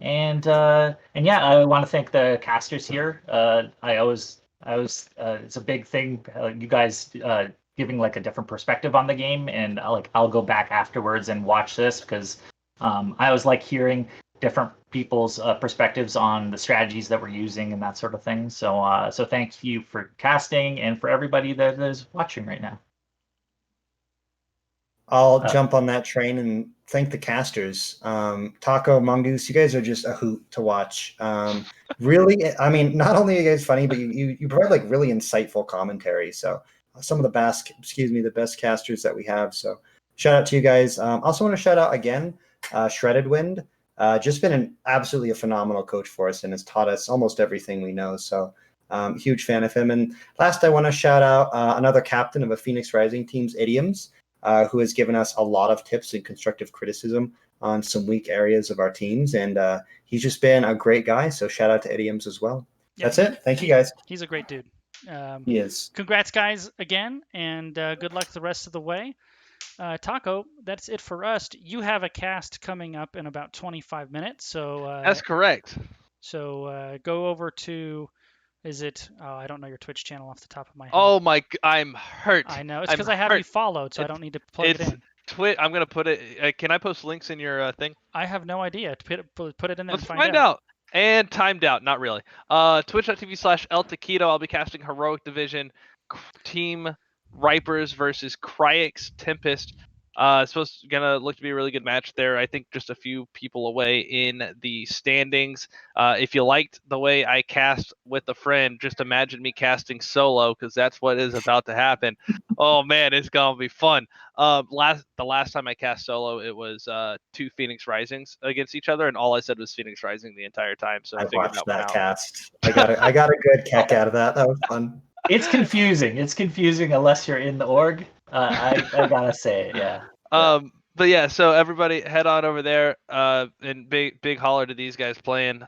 And yeah, I want to thank the casters here. I always it's a big thing. You guys giving like a different perspective on the game, and I'll go back afterwards and watch this because I always like hearing different people's perspectives on the strategies that we're using and that sort of thing. So so thank you for casting and for everybody that is watching right now.
I'll jump on that train and thank the casters. Taco, Mongoose, you guys are just a hoot to watch. Really, I mean, not only are you guys funny, but you provide like really insightful commentary. So some of the best casters that we have. So shout out to you guys. Also want to shout out again, Shredded Wind. Just been absolutely a phenomenal coach for us and has taught us almost everything we know. So huge fan of him. And last, I want to shout out another captain of a Phoenix Rising team's Idioms. Who has given us a lot of tips and constructive criticism on some weak areas of our teams. And he's just been a great guy. So shout out to Idioms as well. Yeah, that's it. Thank you, guys.
He's a great dude.
He is.
Congrats, guys, again, and good luck the rest of the way. Taco, that's it for us. You have a cast coming up in about 25 minutes. So
that's correct.
So go over to... Is it? Oh, I don't know your Twitch channel off the top of my head.
Oh my! I'm hurt.
I know. It's because I have you followed, so I don't need to plug it in.
I'm gonna put it. Can I post links in your thing?
I have no idea. Put it in there.
Let's
and find
out. And timed out. Not really. Twitch.tv/El Taquito. I'll be casting Heroic Division, Team Ripers versus Cryx Tempest. It's gonna look to be a really good match there. I think just a few people away in the standings. If you liked the way I cast with a friend, just imagine me casting solo because that's what is about to happen. Oh man, it's gonna be fun. The last time I cast solo, it was 2 Phoenix Risings against each other, and all I said was Phoenix Rising the entire time. So
I watched that cast. I got a good kick out of that. That was fun.
It's confusing. It's confusing unless you're in the org. I gotta say it, yeah.
But yeah, so everybody head on over there. And big holler to these guys playing.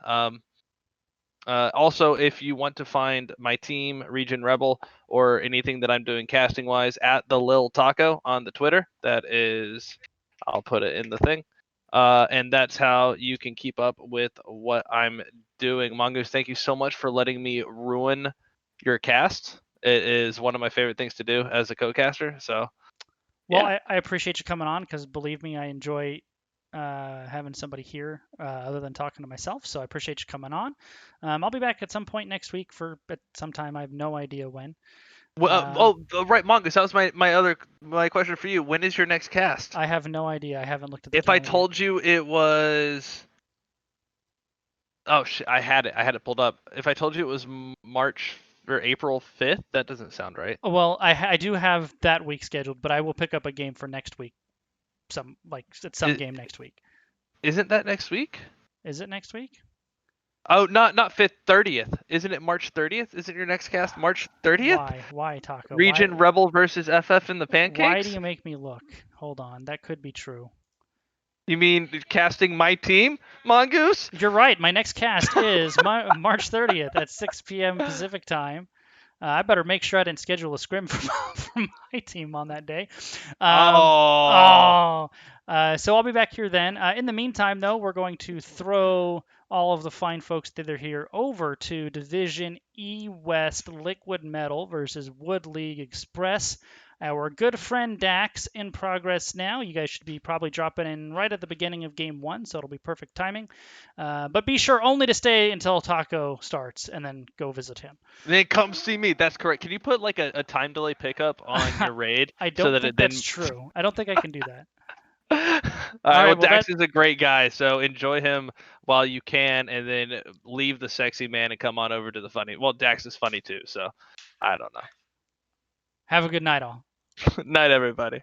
Also, if you want to find my team, ReGen Rebel, or anything that I'm doing casting wise, at the Lil Taco on the Twitter. That is, I'll put it in the thing. And that's how you can keep up with what I'm doing. Mongoose, thank you so much for letting me ruin your cast. It is one of my favorite things to do as a co-caster. So,
well, yeah. I appreciate you coming on because believe me, I enjoy having somebody here other than talking to myself. So I appreciate you coming on. I'll be back at some point next week at some time. I have no idea when.
Well, right, Mongoose. That was my question for you. When is your next cast?
I have no idea. I haven't looked at the
If I told you it was... Oh, shit, I had it pulled up. If I told you it was March or April 5th, that doesn't sound right.
Well, I do have that week scheduled, but I will pick up a game for next week. Some game next week.
Isn't that next week?
Is it next week?
Oh, not 5th, 30th. Isn't it March 30th? Isn't your next cast March 30th?
Why, Taco?
ReGen Rebel versus FF in the Pancakes?
Why do you make me look? Hold on, that could be true.
You mean casting my team, Mongoose?
You're right. My next cast is March 30th at 6 p.m. Pacific time. I better make sure I didn't schedule a scrim from my team on that day. So I'll be back here then. In the meantime, though, we're going to throw all of the fine folks that are here over to Division E West Liquid Metal versus Wood League Express. Our good friend Dax in progress now. You guys should be probably dropping in right at the beginning of Game 1, so it'll be perfect timing. But be sure only to stay until Taco starts and then go visit him.
Then come see me. That's correct. Can you put like a time delay pickup on your raid?
I don't think that's true. I don't think I can do that.
All right, well, Dax is a great guy, so enjoy him while you can, and then leave the sexy man and come on over to the funny. Well, Dax is funny too, so I don't know.
Have a good night, all.
Night, everybody.